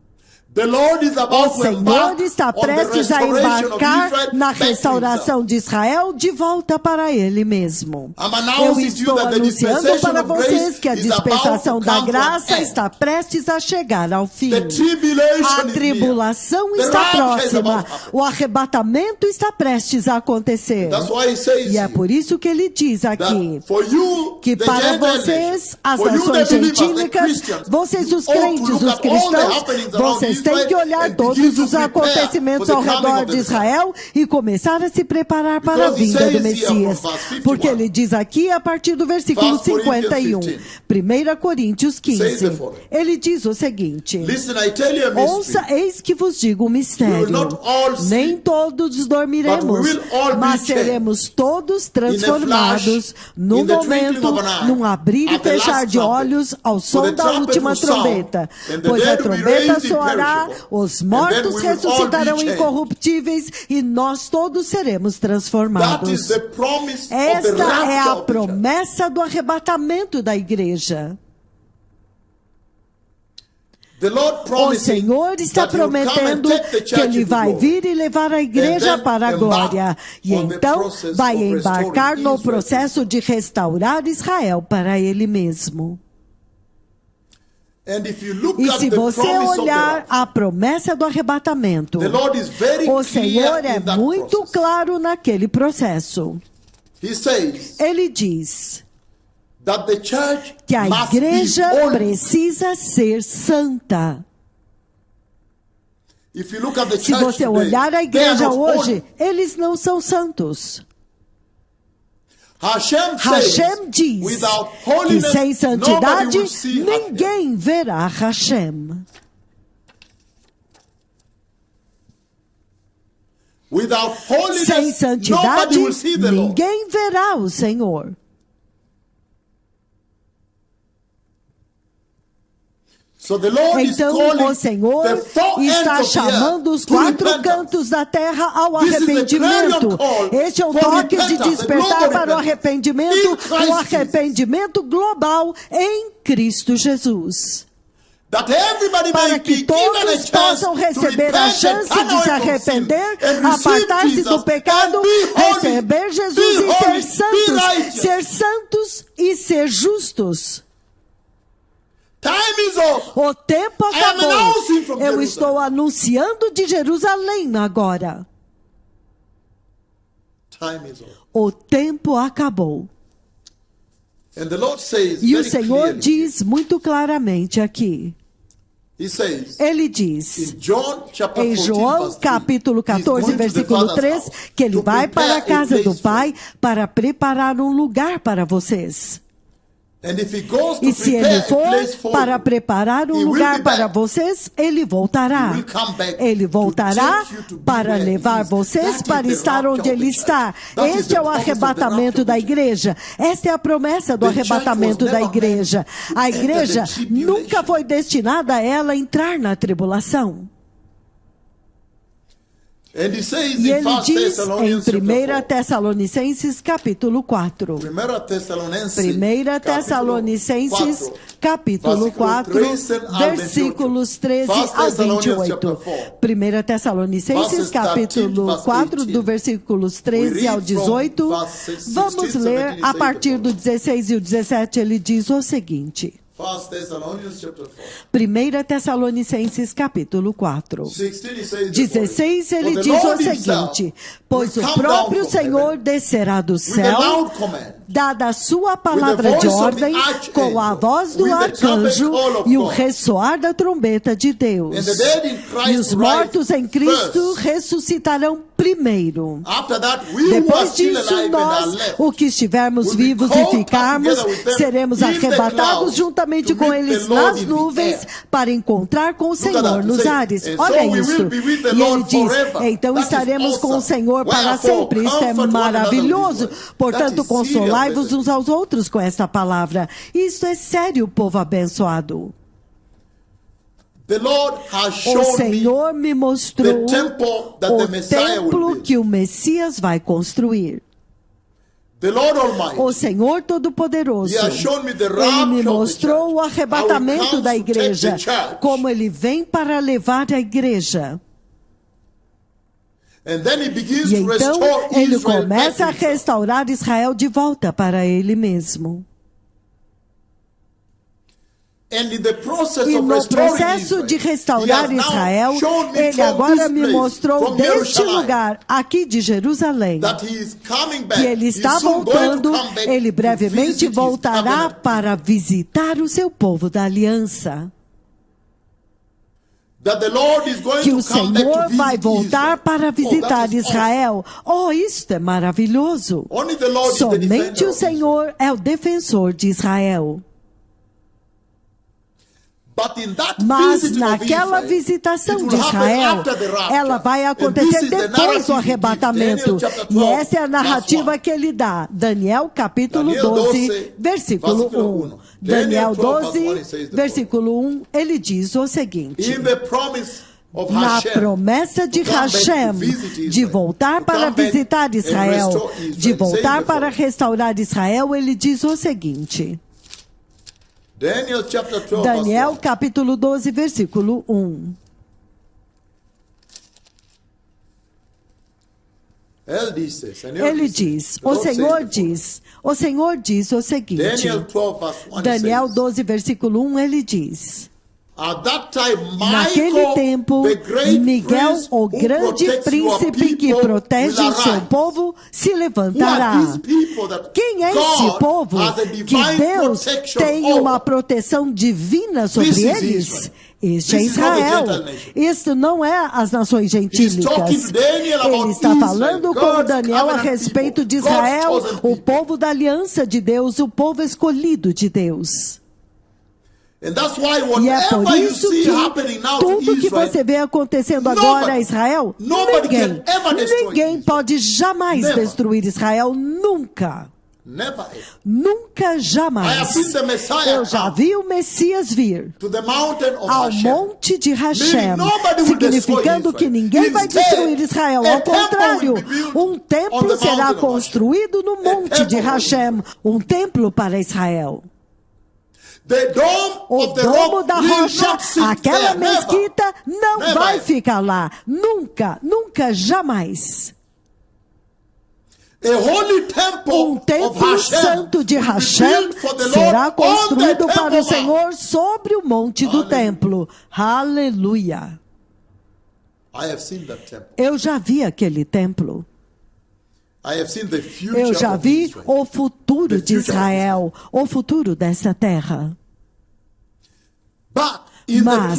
O Senhor está prestes a embarcar na restauração de Israel de volta para Ele mesmo. Eu estou anunciando para vocês que a dispensação da graça está prestes a chegar ao fim. A tribulação está próxima. O arrebatamento está prestes a acontecer. E é por isso que ele diz aqui que para vocês, as nações gentílicas, vocês os crentes, os cristãos, vocês tem que olhar todos os acontecimentos ao redor de Israel e começar a se preparar para a vinda do Messias. Porque ele diz aqui a partir do versículo 51, 1 Coríntios 15, ele diz o seguinte: ouça, eis que vos digo um mistério. Nem todos dormiremos, mas seremos todos transformados num momento, num abrir e fechar de olhos ao som da última trombeta. Pois a trombeta soará, os mortos ressuscitarão incorruptíveis e nós todos seremos transformados. Esta é a promessa do arrebatamento da igreja. O Senhor está prometendo que Ele vai vir e levar a igreja para a glória. E então vai embarcar no processo de restaurar Israel para Ele mesmo. E se você olhar a promessa do arrebatamento, o Senhor é muito claro naquele processo. Ele diz que a igreja precisa ser santa. Se você olhar a igreja hoje, eles não são santos. Hashem diz que sem santidade ninguém verá Hashem. Sem santidade ninguém verá o Senhor. Então o Senhor está chamando os 4 cantos da terra ao arrependimento. Este é um toque de despertar para o arrependimento global em Cristo Jesus. Para que todos possam receber a chance de se arrepender, apartar-se do pecado, receber Jesus e ser santos e ser justos. O tempo acabou. Eu estou anunciando de Jerusalém agora. O tempo acabou. E o Senhor diz muito claramente aqui Ele diz, em João capítulo 14, versículo 3, que ele vai para a casa do Pai para preparar um lugar para vocês. E se ele for para preparar um lugar para vocês, ele voltará. Ele voltará para levar vocês para estar onde ele está. Este é o arrebatamento da igreja. Esta é a promessa do arrebatamento da igreja. A igreja nunca foi destinada a ela entrar na tribulação. E ele diz em 1 Tessalonicenses capítulo 4. 1 Tessalonicenses capítulo 4, versículos 13 ao 28. 1 Tessalonicenses capítulo 4, do versículos 13 ao 18. Vamos ler a partir do 16 e o 17. Ele diz o seguinte. 1 Tessalonicenses capítulo 4. 16 ele diz o seguinte: pois o próprio Senhor descerá do céu, dada a sua palavra de ordem, com a voz do arcanjo e o ressoar da trombeta de Deus. E os mortos em Cristo ressuscitarão primeiro. Depois disso, nós, o que estivermos vivos e ficarmos, seremos arrebatados juntamente com eles nas nuvens para encontrar com o Senhor nos ares. Olha isso. E ele diz, então estaremos com o Senhor para sempre. Isto é maravilhoso. Portanto, consolai-vos uns aos outros com esta palavra. Isto é sério, povo abençoado. O Senhor me mostrou o templo que o Messias vai construir. O Senhor Todo-Poderoso, Ele me mostrou o arrebatamento da igreja, como Ele vem para levar a igreja. E então Ele começa a restaurar Israel de volta para Ele mesmo. E no processo de restaurar Israel, Ele agora me mostrou deste lugar, aqui de Jerusalém, que Ele está voltando, Ele brevemente voltará para visitar o seu povo da aliança. Que o Senhor vai voltar para visitar Israel. Oh, isto é maravilhoso! Somente o Senhor é o defensor de Israel. Mas naquela visitação de Israel, ela vai acontecer depois do arrebatamento. E essa é a narrativa que ele dá. Daniel capítulo 12, versículo 1. Daniel 12, versículo 1, ele diz o seguinte: na promessa de Hashem de voltar para visitar Israel, de voltar para restaurar Israel, ele diz o seguinte. Daniel capítulo 12, versículo 1. Ele diz, o Senhor diz o seguinte, Daniel 12, versículo 1, ele diz, naquele tempo, Miguel, o grande príncipe que protege o seu povo, se levantará. Quem é esse povo que Deus tem uma proteção divina sobre eles? Este é Israel. Isto não é as nações gentílicas. Ele está falando com Daniel a respeito de Israel, o povo da aliança de Deus, o povo escolhido de Deus. E é por isso que tudo que você vê acontecendo agora a Israel, ninguém pode jamais destruir Israel, nunca. Nunca, jamais. Eu já vi o Messias vir ao monte de Hashem, significando que ninguém vai destruir Israel. Ao contrário, um templo será construído no monte de Hashem, um templo para Israel. O domo da rocha, aquela mesquita, não vai ficar lá. Nunca, nunca, jamais. Um templo santo de Hashem será construído para o Senhor sobre o monte do templo. Aleluia. Eu já vi aquele templo. Eu já vi o futuro de Israel, o futuro dessa terra. Mas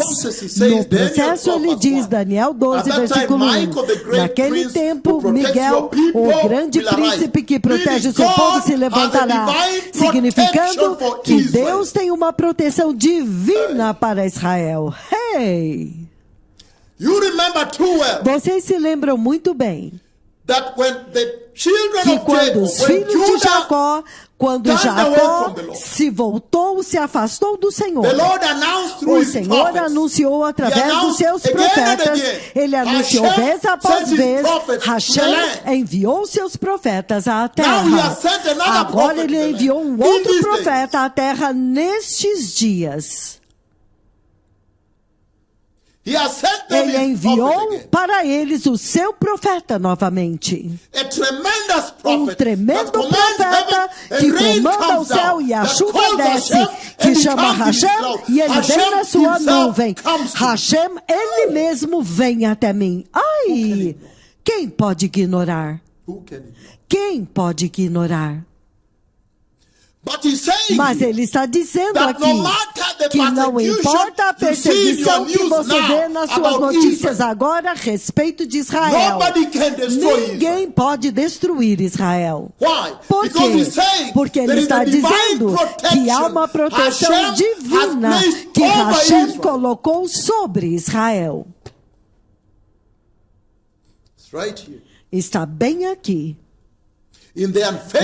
no processo ele diz, Daniel 12, versículo 1, naquele tempo Miguel, o grande príncipe que protege o seu povo, se levantará, significando que Deus tem uma proteção divina para Israel. Hey! Vocês se lembram muito bem que quando os filhos de Jacó, quando Jacó se afastou do Senhor, o Senhor anunciou através dos seus profetas, ele anunciou vez após vez, Hashem enviou seus profetas à terra. Agora ele enviou um outro profeta à terra nestes dias. Ele enviou para eles o seu profeta novamente. Um tremendo profeta que comanda o céu e a chuva desce, que chama Hashem, e ele vem na sua nuvem. Hashem, ele mesmo vem até mim. Ai! Quem pode ignorar? Quem pode ignorar? Mas ele está dizendo aqui que não importa a perseguição que você vê nas suas notícias agora a respeito de Israel. Ninguém pode destruir Israel. Por quê? Porque ele está dizendo que há uma proteção divina que Hashem colocou sobre Israel. Está bem aqui.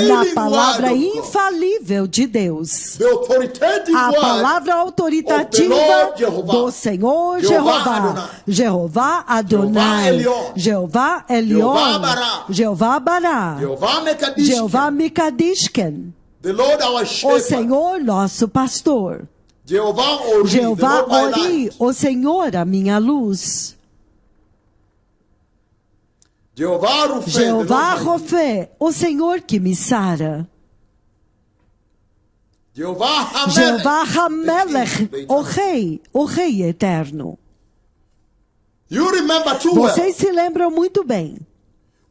Na palavra infalível de Deus, a palavra autoritativa do Senhor Jeová, Jeová Adonai, Jeová Elion, Jeová Bará, Jeová Mikadishken, o Senhor nosso pastor, Jeová Ori, o Senhor a minha luz, Jeová Rofé, o Senhor que me sara. Jeová Hamelech, o Rei eterno. Vocês se lembram muito bem.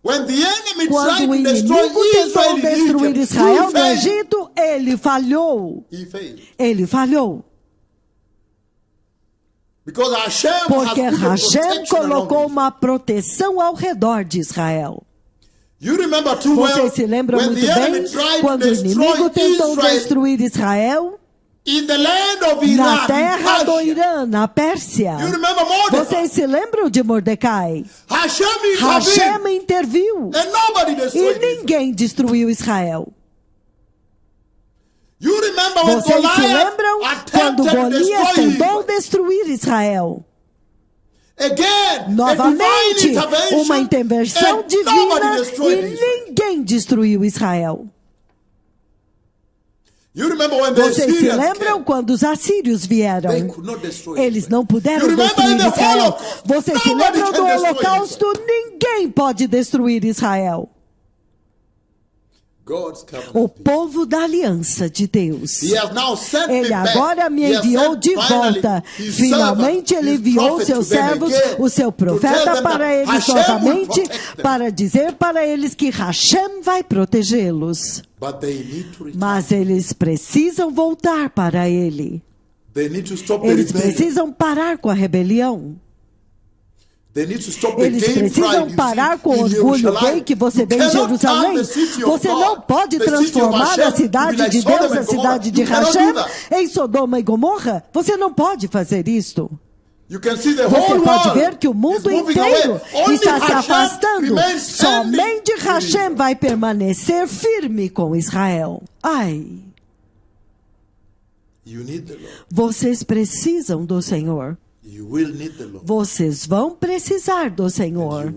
Quando o inimigo tentou destruir Israel no Egito, ele falhou. Ele falhou. Porque Hashem colocou uma proteção ao redor de Israel. Vocês se lembram muito bem quando o inimigo tentou destruir Israel? Na terra do Irã, na Pérsia. Vocês se lembram de Mordecai? Hashem interviu e ninguém destruiu Israel. Vocês se lembram quando Golias tentou destruir Israel? Novamente, uma intervenção divina e ninguém destruiu Israel. Vocês se lembram quando os assírios vieram? Eles não puderam destruir Israel. Vocês se lembram do holocausto? Ninguém pode destruir Israel. O povo da aliança de Deus. Ele agora me enviou de volta. Finalmente ele enviou seus servos, o seu profeta para eles novamente, para dizer para eles que Hashem vai protegê-los. Mas eles precisam voltar para ele. Eles precisam parar com a rebelião. Eles precisam parar com o orgulho gay que você vê em Jerusalém. Você não pode transformar a cidade de Deus, a cidade de Hashem, em Sodoma e Gomorra. Você não pode fazer isto. Você pode ver que o mundo inteiro está se afastando. Somente Hashem vai permanecer firme com Israel. Ai! Vocês precisam do Senhor. Vocês vão precisar do Senhor.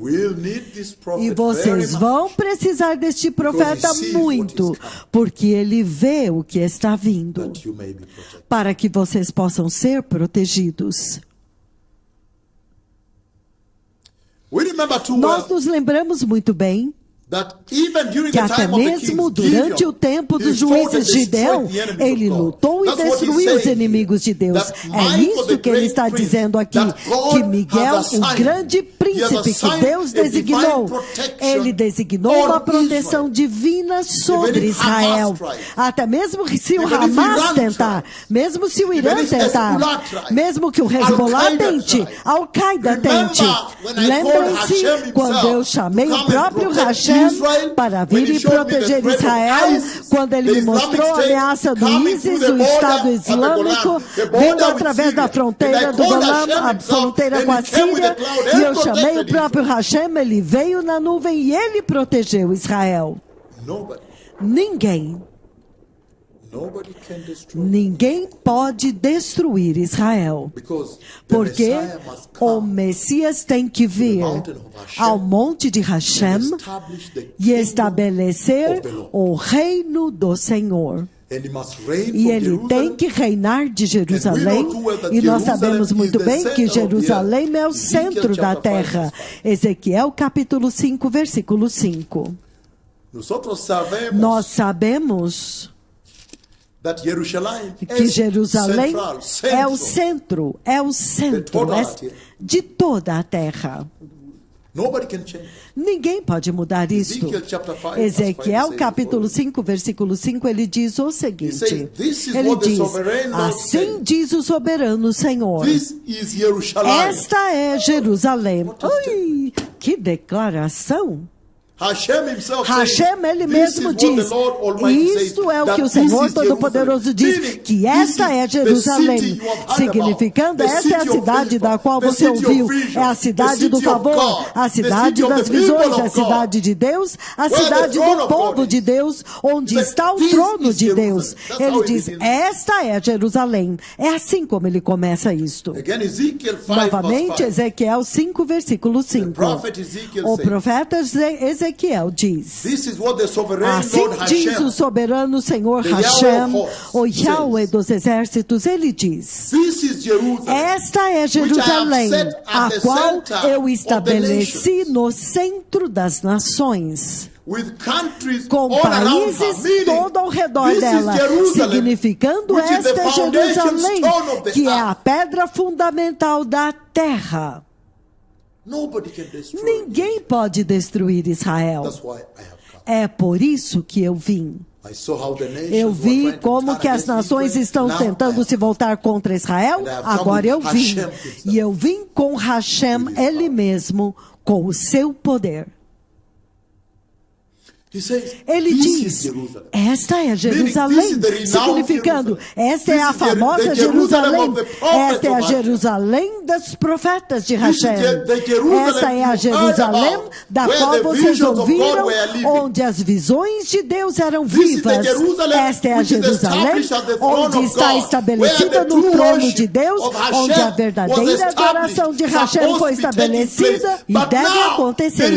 E vocês vão precisar deste profeta muito, porque ele vê o que está vindo, para que vocês possam ser protegidos. Nós nos lembramos muito bem que até mesmo durante o tempo dos juízes Gideão, ele lutou e destruiu os inimigos de Deus. É isso que ele está dizendo aqui, que Miguel, o grande príncipe que Deus designou, ele designou uma proteção divina sobre Israel. Até mesmo se o Hamas tentar, mesmo se o Irã tentar, mesmo que o Hezbollah tente, Al-Qaeda tente. Lembrem-se quando eu chamei o próprio Hashem para vir e proteger Israel, quando ele me mostrou a ameaça do ISIS, do Estado Islâmico, vindo através da fronteira do Golã, a fronteira com a Síria, e eu chamei o próprio Hashem, ele veio na nuvem e ele protegeu Israel. Ninguém pode destruir Israel, porque o Messias tem que vir ao monte de Hashem e estabelecer o reino do Senhor. E ele tem que reinar de Jerusalém, e nós sabemos muito bem que Jerusalém é o centro da terra. Ezequiel capítulo 5, versículo 5. Nós sabemos que Jerusalém é o centro de toda a terra. Ninguém pode mudar isto. Ezequiel capítulo 5, versículo 5, ele diz o seguinte, ele diz, assim diz o soberano Senhor, esta é Jerusalém. Ui, que declaração! Hashem, ele mesmo diz, isto é o que o Senhor Todo-Poderoso diz, que esta é Jerusalém, significando, esta é a cidade da qual você ouviu, é a cidade do favor, a cidade das visões, a cidade de Deus, a cidade do povo de Deus, onde está o trono de Deus. Ele diz, esta é Jerusalém. É assim como ele começa isto. Novamente, Ezequiel 5, versículo 5. O profeta Ezequiel diz, assim diz o soberano Senhor Hashem, o Yahweh dos exércitos, ele diz, esta é Jerusalém, a qual eu estabeleci no centro das nações, com países todo ao redor dela, significando esta é Jerusalém, que é a pedra fundamental da terra. Ninguém pode destruir Israel. É por isso que eu vim. Eu vi como que as nações estão tentando se voltar contra Israel. Agora eu vim. E eu vim com Hashem, ele mesmo, com o seu poder. Ele diz, esta é Jerusalém, significando, esta é a famosa Jerusalém, esta é a Jerusalém dos profetas de Hashem, esta é a Jerusalém da qual vocês ouviram, onde as visões de Deus eram vivas, esta é a Jerusalém onde está estabelecida no trono de Deus, onde a verdadeira adoração de Hashem foi estabelecida e deve acontecer.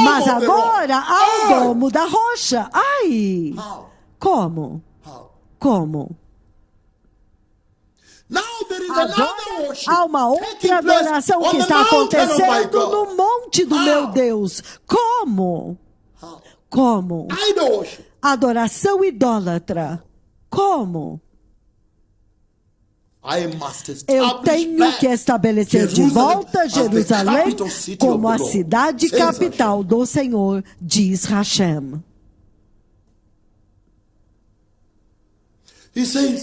Mas agora há o domo da rocha. Ai! Como? Como? Agora há uma outra adoração que está acontecendo no monte do meu Deus. Como? Como? Adoração idólatra. Como? Eu tenho que estabelecer de volta Jerusalém como a cidade capital do Senhor, diz Hashem.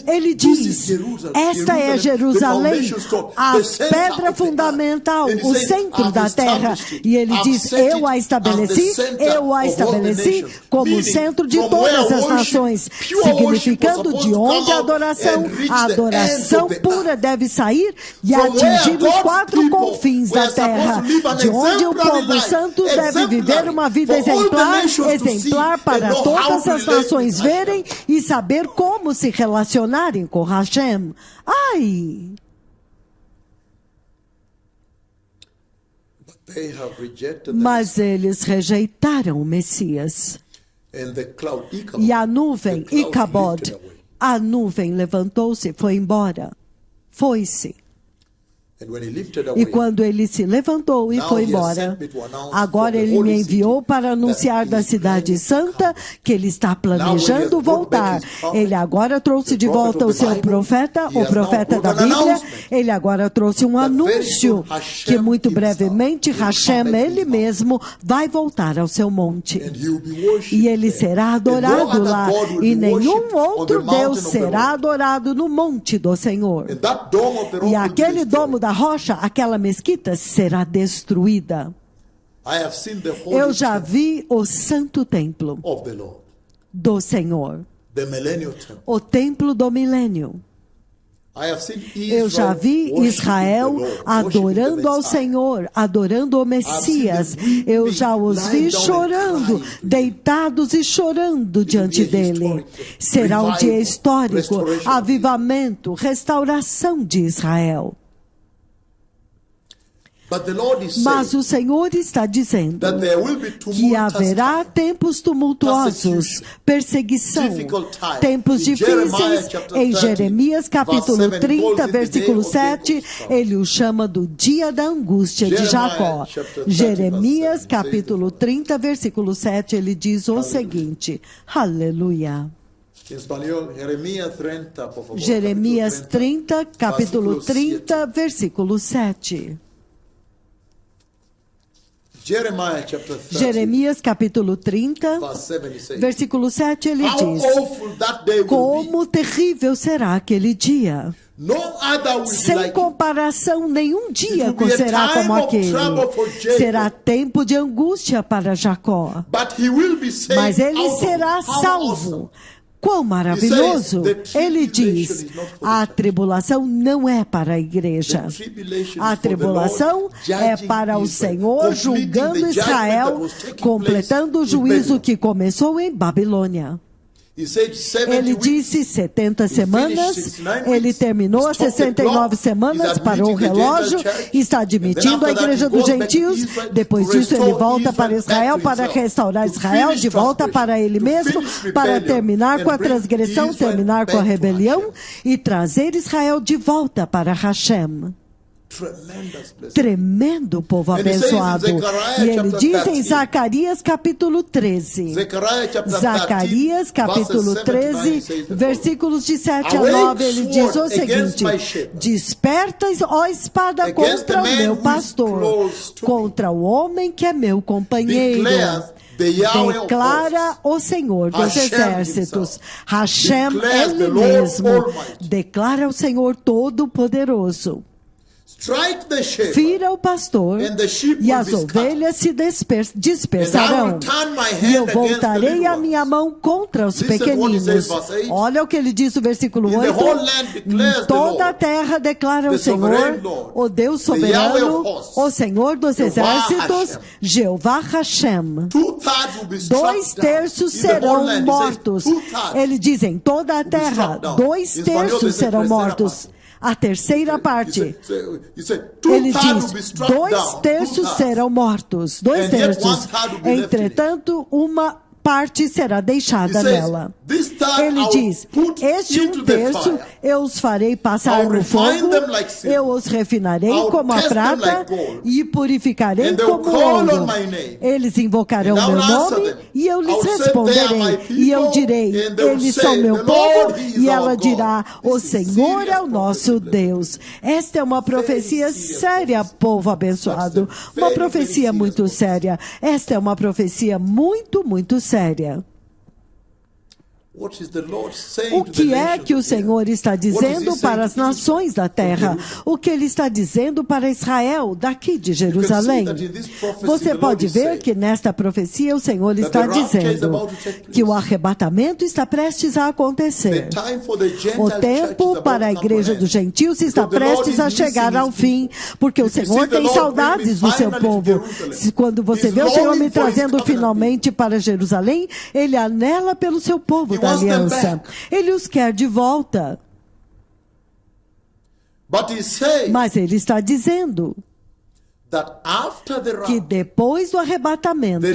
Ele diz, esta é Jerusalém, a pedra fundamental, o centro da terra. E ele diz, eu a estabeleci como o centro de todas as nações, significando de onde a adoração pura deve sair e atingir os 4 confins da terra, de onde o povo santo deve viver uma vida exemplar para todas as nações verem e saber como se relacionarem com Hashem. Ai! Mas eles rejeitaram o Messias. E a nuvem, Icabod, a nuvem levantou-se, foi embora. Foi-se. E quando ele se levantou e foi embora, agora ele me enviou para anunciar da cidade santa que ele está planejando voltar. Ele agora trouxe de volta o seu profeta, o profeta da Bíblia. Ele agora trouxe um anúncio que muito brevemente Hashem, ele mesmo, vai voltar ao seu monte. E ele será adorado lá. E nenhum outro Deus será adorado no monte do Senhor. E aquele domo da rocha, aquela mesquita, será destruída. Eu já vi o santo templo do Senhor, o templo do milênio. Eu já vi Israel adorando ao Senhor, adorando o Messias. Eu já os vi chorando, deitados e chorando diante dele. Será um dia histórico, avivamento, restauração de Israel. Mas o Senhor está dizendo que haverá tempos tumultuosos, perseguição, tempos difíceis. Em Jeremias capítulo 30, versículo 7, ele o chama do dia da angústia de Jacó. Jeremias capítulo 30, versículo 7, ele diz o seguinte, aleluia. Jeremias 30, capítulo 30, versículo 7. Jeremias capítulo 30, versículo 7, ele diz, como terrível será aquele dia. Sem comparação, nenhum dia será como aquele. Será tempo de angústia para Jacó. Mas ele será salvo. Quão maravilhoso! Ele diz, a tribulação não é para a igreja. A tribulação é para o Senhor julgando Israel, completando o juízo que começou em Babilônia. Ele disse 70 semanas, ele terminou as 69 semanas, parou o relógio, está admitindo a igreja dos gentios. Depois disso ele volta para Israel para restaurar Israel, de volta para ele mesmo, para terminar com a transgressão, terminar com a rebelião e trazer Israel de volta para Hashem. Tremendo povo abençoado. E ele diz em Zacarias capítulo 13, Zacarias capítulo 13, versículos de 7 a 9, ele diz o seguinte, desperta, ó espada, contra o meu pastor, contra o homem que é meu companheiro. Declara o Senhor dos exércitos, Hashem, ele mesmo, declara o Senhor Todo-Poderoso. Fira o pastor e as ovelhas se dispersarão. E eu voltarei a minha mão contra os pequeninos. Olha o que ele diz no versículo 8. Em toda a terra declara o Senhor, o Deus soberano, o Senhor dos exércitos, Jeová Hashem. 2/3 serão mortos. Ele diz em toda a terra, 2/3 serão mortos. A terceira parte, ele diz, 2/3 serão mortos, 2/3. Entretanto, uma parte será deixada nela. Ele diz, este 1/3 eu os farei passar no fogo, eu os refinarei como a prata e purificarei como ouro. Eles invocarão meu nome e eu lhes responderei. E eu direi, eles são meu povo, e ela dirá, o Senhor é o nosso Deus. Esta é uma profecia séria, povo abençoado. Uma profecia muito séria. Esta é uma profecia muito, muito séria. O que é que o Senhor está dizendo para as nações da terra? O que Ele está dizendo para Israel, daqui de Jerusalém? Você pode ver que nesta profecia o Senhor está dizendo que o arrebatamento está prestes a acontecer. O tempo para a igreja dos gentios está prestes a chegar ao fim, porque o Senhor tem saudades do seu povo. Quando você vê o Senhor me trazendo finalmente para Jerusalém, Ele anela pelo seu povo da aliança. Ele os quer de volta. Mas ele está dizendo, que depois do arrebatamento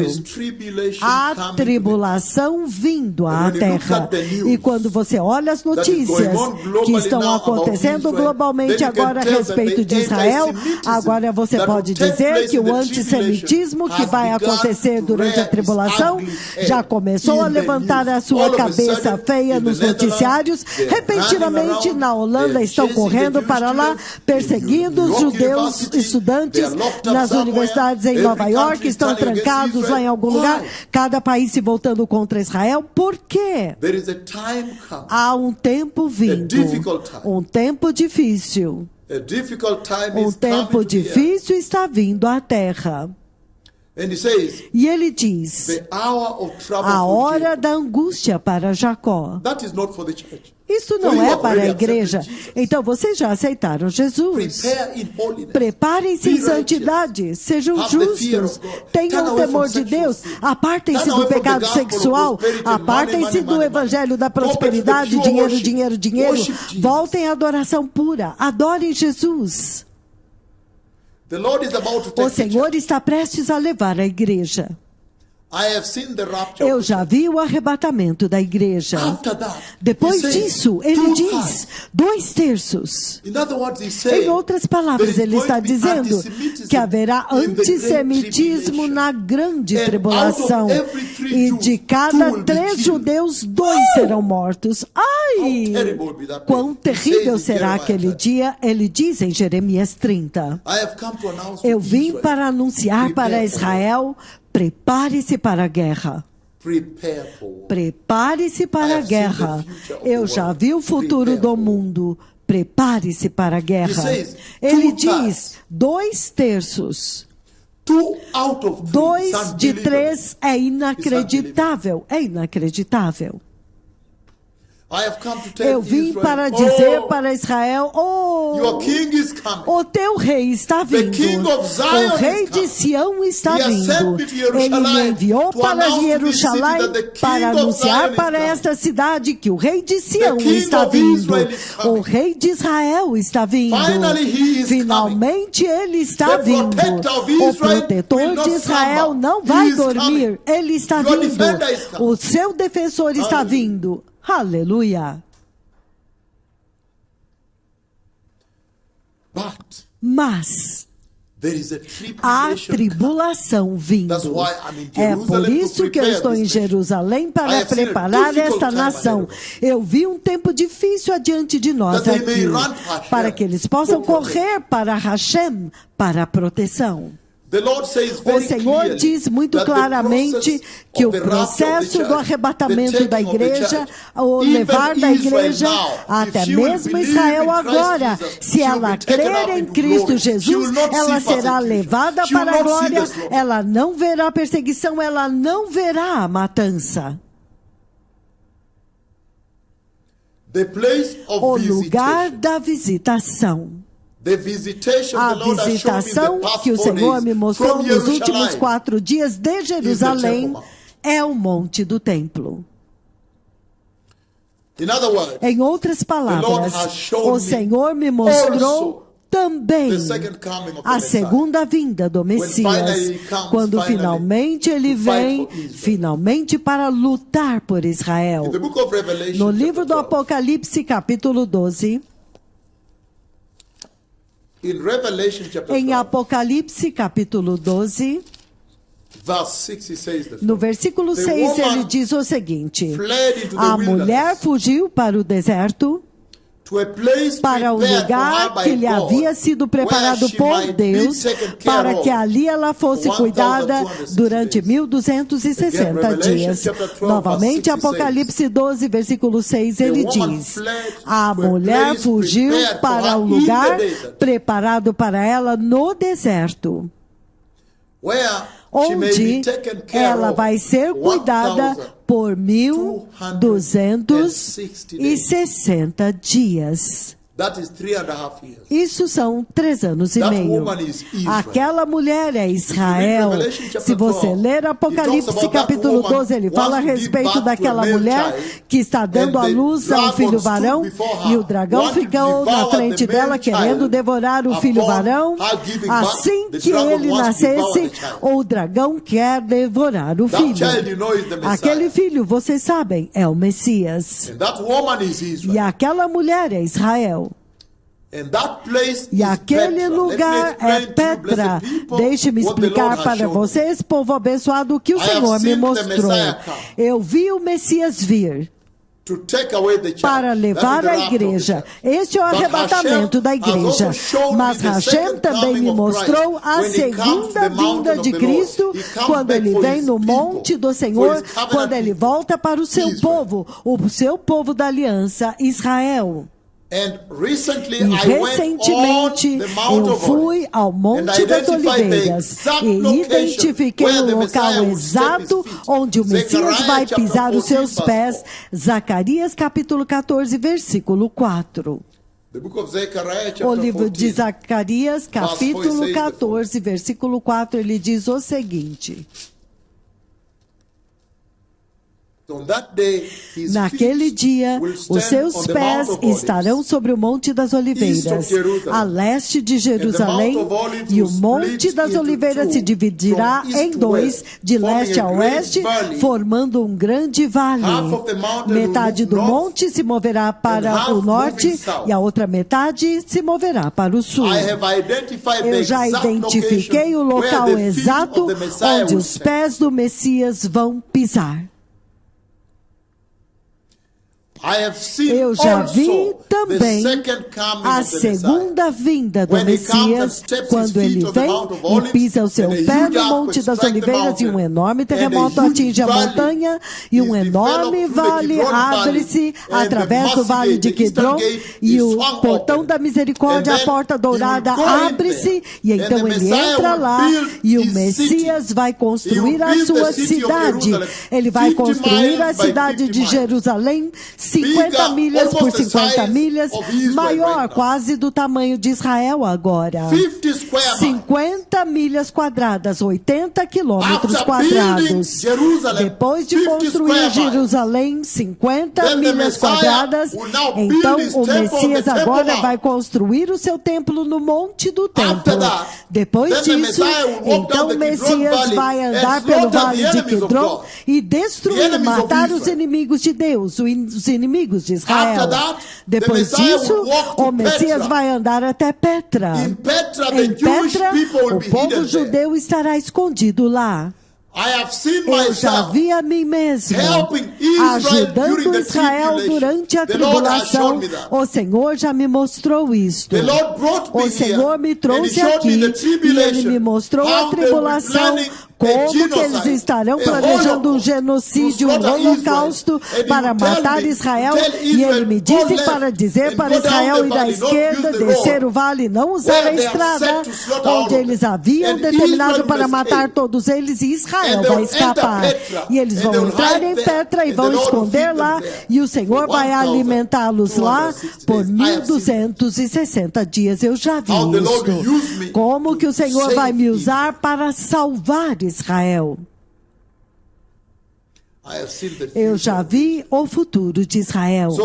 há tribulação vindo à terra. E quando você olha as notícias que estão acontecendo globalmente agora a respeito de Israel, agora você pode dizer que o antissemitismo que vai acontecer durante a tribulação já começou a levantar a sua cabeça feia nos noticiários. Repentinamente, na Holanda, estão correndo para lá, perseguindo os judeus estudantes nas universidades em Nova York, estão trancados lá em algum lugar, cada país se voltando contra Israel. Por quê? Há um tempo vindo, um tempo difícil. Um tempo difícil está vindo à terra. E ele diz, a hora da angústia para Jacó. Isso não é para a igreja. Então vocês já aceitaram Jesus. Preparem-se em santidade, sejam justos, tenham temor de Deus, apartem-se do pecado sexual, apartem-se do evangelho da prosperidade, dinheiro, dinheiro, dinheiro. Voltem à adoração pura, adorem Jesus. O Senhor está prestes a levar a igreja. Eu já vi o arrebatamento da igreja. Depois disso, ele diz 2/3. Em outras palavras, ele está dizendo que haverá antissemitismo na grande tribulação. E de cada 3 judeus, 2 serão mortos. Ai! Quão terrível será aquele dia? Ele diz em Jeremias 30. Eu vim para anunciar para Israel: prepare-se para a guerra. Prepare-se para a guerra. Eu já vi o futuro do mundo. Prepare-se para a guerra. Ele diz 2/3. 2 de 3 é inacreditável. É inacreditável. Eu vim para dizer para Israel: o teu rei está vindo. O rei de Sião está vindo. Ele me enviou para Jerusalém para anunciar para esta cidade que o rei de Sião está vindo. O rei de Israel está vindo. Finalmente ele está vindo. O protetor de Israel não vai dormir. Ele está vindo. O seu defensor está vindo. Aleluia. Mas há tribulação vindo. É por isso que eu estou em Jerusalém para preparar esta nação. Eu vi um tempo difícil adiante de nós aqui, para que eles possam correr para Hashem, para a proteção. O Senhor diz muito claramente que o processo do arrebatamento da igreja, o levar da igreja, até mesmo Israel agora, se ela crer em Cristo Jesus, ela será levada para a glória, ela não verá perseguição, ela não verá a matança. O lugar da visitação. A visitação que o Senhor me mostrou nos últimos 4 dias de Jerusalém é o monte do templo. Em outras palavras, o Senhor me mostrou também a segunda vinda do Messias, quando finalmente ele vem, finalmente para lutar por Israel. No livro do Apocalipse, capítulo 12, em Apocalipse, capítulo 12, no versículo 6, ele diz o seguinte: a mulher fugiu para o deserto, para o lugar que lhe havia sido preparado por Deus, para que ali ela fosse cuidada durante 1260 dias. Novamente, Apocalipse 12, versículo 6, ele diz: a mulher fugiu para o lugar preparado para ela no deserto, onde ela vai ser cuidada por 1260 dias. That is 3.5 years. Isso são 3 anos e meio. Aquela mulher é Israel. Se você ler Apocalipse capítulo 12, ele fala a respeito daquela mulher que está dando à luz a um filho varão, e o dragão ficou na frente dela querendo devorar o filho varão. Assim que ele nascesse, o dragão quer devorar o filho. Aquele filho, vocês sabem, é o Messias. E aquela mulher é Israel. E aquele lugar é Petra. Deixe-me explicar para vocês, povo abençoado, o que o Senhor me mostrou. Eu vi o Messias vir para levar a igreja. Este é o arrebatamento da igreja. Mas Hashem também me mostrou a segunda vinda de Cristo, quando ele vem no monte do Senhor, quando ele volta para o seu povo da aliança, Israel. E recentemente eu fui ao Monte das Oliveiras e identifiquei o local exato onde o Messias vai pisar os seus pés. Zacarias capítulo 14, versículo 4. O livro de Zacarias capítulo 14, versículo 4, ele diz o seguinte: naquele dia, os seus pés estarão sobre o Monte das Oliveiras, a leste de Jerusalém, e o Monte das Oliveiras se dividirá em 2, de leste a oeste, formando um grande vale. Metade do monte se moverá para o norte e a outra metade se moverá para o sul. Eu já identifiquei o local exato onde os pés do Messias vão pisar. Eu já vi também a segunda vinda do Messias, quando ele vem e pisa o seu pé no Monte das Oliveiras, e um enorme terremoto atinge a montanha, e um enorme vale abre-se através do vale de Quidron, e o portão da misericórdia, a porta dourada, abre-se, e então ele entra lá, e o Messias vai construir a sua cidade. Ele vai construir a cidade de Jerusalém, 50 milhas por 50 milhas, maior quase do tamanho de Israel agora. 50 milhas quadradas, 80 quilômetros quadrados. Depois de construir Jerusalém, 50 milhas quadradas, então o Messias agora vai construir o seu templo no Monte do Templo. Depois disso, então o Messias vai andar pelo vale de Quidron e destruir, matar os inimigos de Deus, os inimigos de Israel. Depois disso, o Messias vai andar até Petra. Em Petra, o povo judeu estará escondido lá. Eu já vi a mim mesmo ajudando Israel durante a tribulação. O Senhor já me mostrou isto. O Senhor me trouxe aqui e Ele me mostrou a tribulação, como que eles estarão planejando um genocídio, um holocausto para matar Israel. E ele me disse para dizer para Israel ir à esquerda, descer o vale e não usar a estrada, onde eles haviam determinado para matar todos eles, e Israel vai escapar. E eles vão entrar em Petra e vão esconder lá, e o Senhor vai alimentá-los lá por 1260 dias. Eu já vi isto. Como que o Senhor vai me usar para salvar Israel? Eu já vi o futuro de Israel.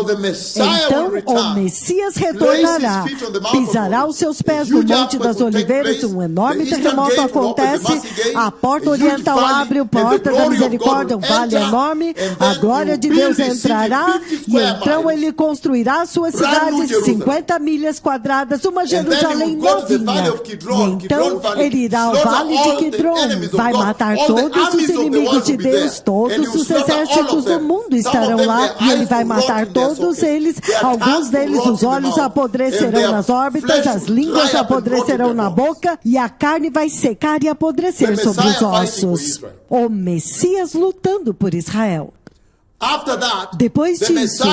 Então o Messias retornará, pisará os seus pés no Monte das Oliveiras, um enorme terremoto acontece, a porta oriental abre, a porta da misericórdia, um vale enorme, a glória de Deus entrará, e então ele construirá a sua cidade de 50 milhas quadradas, uma Jerusalém novinha. E então ele irá ao vale de Quidron, vai matar todos os inimigos de Deus, todos os exércitos do mundo estarão lá, e ele vai matar todos eles. Alguns deles, os olhos apodrecerão nas órbitas, as línguas apodrecerão na boca, e a carne vai secar e apodrecer sobre os ossos. O Messias lutando por Israel. Depois disso,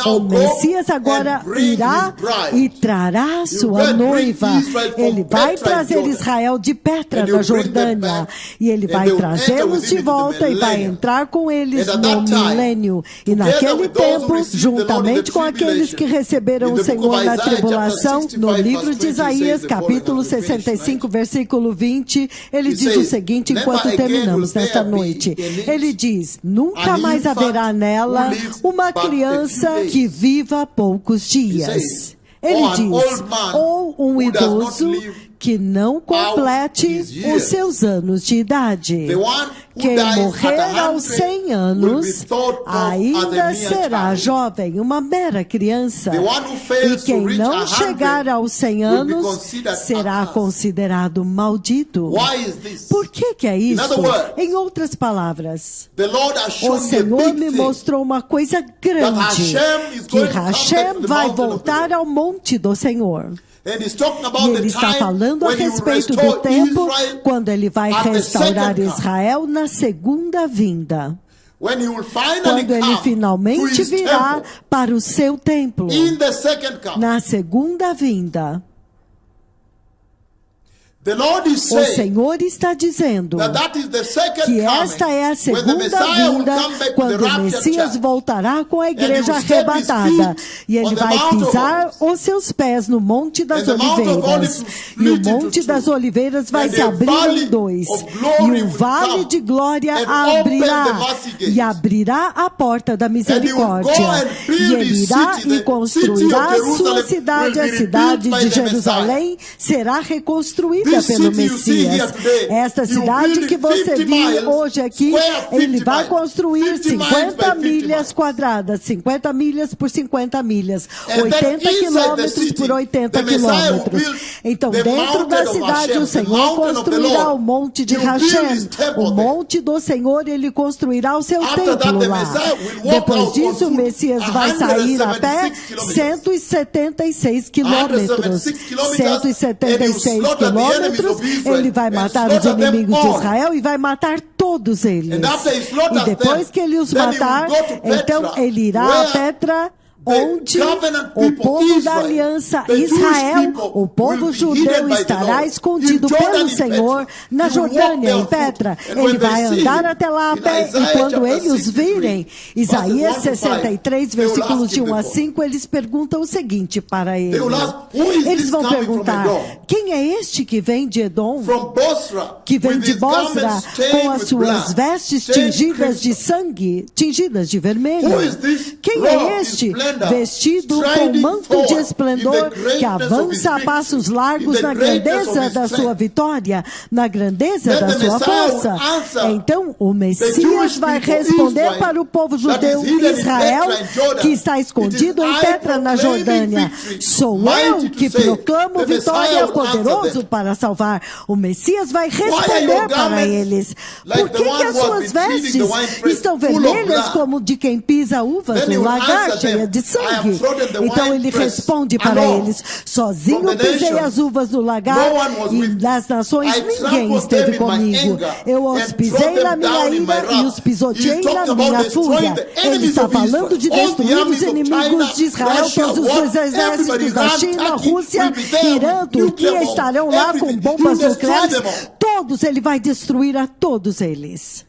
o Messias agora irá e trará sua noiva. Ele vai trazer Israel de Petra, na Jordânia, e ele vai trazê-los de volta e vai entrar com eles no milênio. E naquele tempo, juntamente com aqueles que receberam o Senhor na tribulação, no livro de Isaías, capítulo 65, versículo 20, ele diz o seguinte, enquanto terminamos nesta noite. Ele diz, nunca mais haverá nela uma criança que viva poucos dias. Ele diz, ou um idoso que não complete os seus anos de idade. Quem morrer aos 100 anos ainda será jovem, uma mera criança. E quem não chegar aos 100 anos será considerado maldito. Por que é isso? Em outras palavras, o Senhor me mostrou uma coisa grande, que Hashem vai voltar ao monte do Senhor. E ele está falando a respeito do tempo quando ele vai restaurar Israel na segunda vinda. Quando ele finalmente virá para o seu templo na segunda vinda. O Senhor está dizendo que esta é a segunda vinda, quando o Messias voltará com a igreja arrebatada. E ele vai pisar os seus pés no Monte das Oliveiras. E o Monte das Oliveiras vai se abrir em dois. E o Vale de Glória abrirá. E abrirá a porta da misericórdia. E ele irá e construirá a sua cidade. A cidade de Jerusalém será reconstruída pelo Messias. Esta cidade que você viu hoje aqui, ele vai construir 50 milhas quadradas, 50 milhas por 50 milhas, 80 quilômetros por 80 quilômetros. Então, dentro da cidade, o Senhor construirá o monte de Hashem. O monte do Senhor, ele construirá o seu templo lá. Depois disso, o Messias vai sair a pé 176 quilômetros. 176 quilômetros. Ele vai matar os inimigos de Israel e vai matar todos eles. E depois que ele os matar, então ele irá a Petra, onde o povo da aliança Israel, o povo judeu, estará escondido pelo Senhor na Jordânia, em Petra. Ele vai andar até lá a pé, e quando eles os virem, Isaías 63, versículos de 1 a 5, eles perguntam o seguinte para ele. Eles vão perguntar, quem é este que vem de Edom, que vem de Bosra, com as suas vestes tingidas de sangue, tingidas de vermelho? Quem é este vestido com manto de esplendor, que avança a passos largos na grandeza da sua vitória, na grandeza da sua força? Então o Messias vai responder para o povo judeu Israel, que está escondido em Petra, na Jordânia. Sou eu que proclamo vitória, poderoso para salvar. O Messias vai responder para eles. Por que as suas vestes estão vermelhas como de quem pisa uvas, um lagar cheia de sangue? Então ele responde para eles, sozinho pisei as uvas do lagar, e das nações ninguém esteve comigo. Eu os pisei na minha ira e os pisoteei na minha fúria. Ele está falando de destruir os inimigos de Israel, todos os exércitos da China, Rússia, Irã, Turquia, estarão lá com bombas nucleares. Todos, ele vai destruir a todos eles.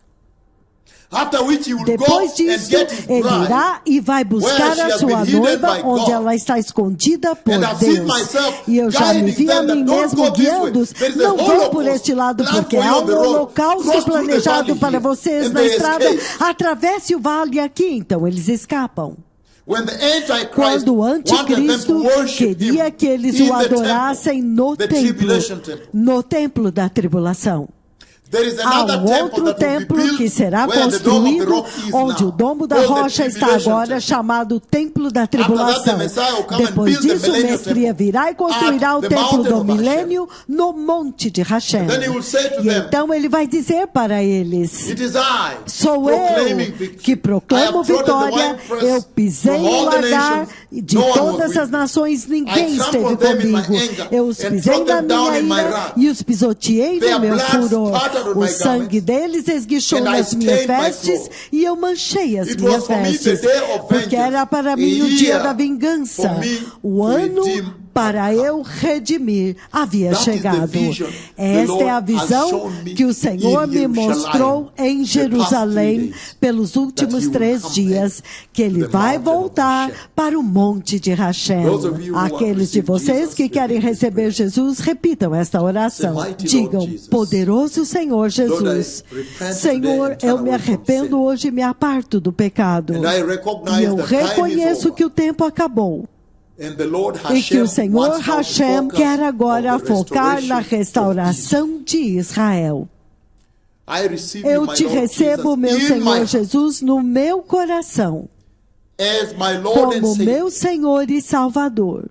Depois disso, ele irá e vai buscar a sua noiva, onde ela está escondida por Deus. E eu já me vi a mim mesmo guiando. Não vão por este lado, porque há um holocausto planejado para vocês na estrada. Atravesse o vale aqui, então eles escapam. Quando o anticristo queria que eles o adorassem no templo da tribulação. Há um outro templo que será construído, onde o domo da rocha está agora, chamado Templo da Tribulação. Depois disso, o Messias virá e construirá o Templo do Milênio no Monte de Hashem. E então ele vai dizer para eles, sou eu que proclamo vitória, eu pisei no lagar de todas as nações, ninguém esteve comigo. Eu os pisei na minha ira e os pisoteei no meu furor. O sangue deles esguichou nas minhas vestes e eu manchei as minhas vestes, porque era para mim o dia da vingança, o ano para eu redimir havia chegado. Esta é a visão que o Senhor me mostrou em Jerusalém pelos últimos 3 dias, que Ele vai voltar para o monte de Hashem. Aqueles de vocês que querem receber Jesus, repitam esta oração. Digam, poderoso Senhor Jesus, Senhor, eu me arrependo hoje e me aparto do pecado. E eu reconheço que o tempo acabou. E que o Senhor Hashem quer agora focar na restauração de Israel. Eu te recebo, meu Senhor Jesus, no meu coração, como meu Senhor e Salvador.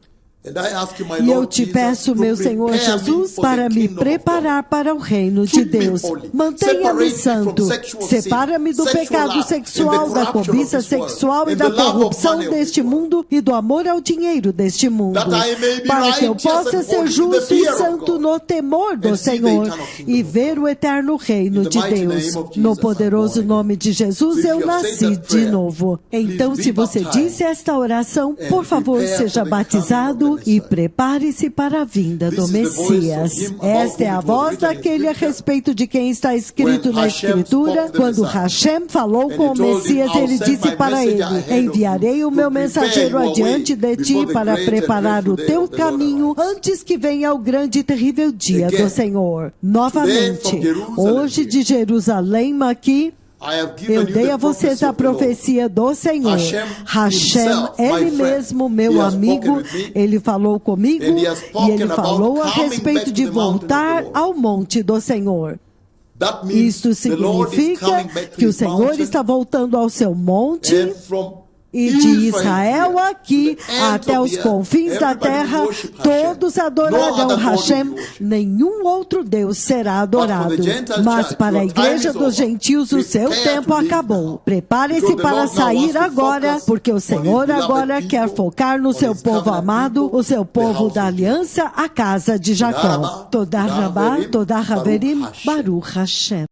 E eu te peço, meu Senhor Jesus, para me preparar para o reino de Deus. Mantenha-me santo. Separa-me do pecado sexual, da cobiça sexual e da corrupção deste mundo e do amor ao dinheiro deste mundo. Para que eu possa ser justo e santo no temor do Senhor e ver o eterno reino de Deus. No poderoso nome de Jesus, eu nasci de novo. Então, se você disse esta oração, por favor, seja batizado e prepare-se para a vinda do Messias. Esta é a voz daquele a respeito de quem está escrito na Escritura. Quando Hashem falou com o Messias, ele disse para ele: enviarei o meu mensageiro adiante de ti para preparar o teu caminho antes que venha o grande e terrível dia do Senhor. Novamente, hoje de Jerusalém aqui, eu dei a vocês a profecia do Senhor. Hashem, Ele mesmo, meu amigo, Ele falou comigo e Ele falou a respeito de voltar ao monte do Senhor. Isso significa que o Senhor está voltando ao seu monte e de Israel aqui até os confins da terra, todos adorarão Hashem, nenhum outro Deus será adorado. Mas para a igreja dos gentios o seu tempo acabou. Prepare-se para sair agora, porque o Senhor agora quer focar no seu povo amado, o seu povo da aliança, a casa de Jacó. Toda Rabá, toda Haverim, Baruch Hashem.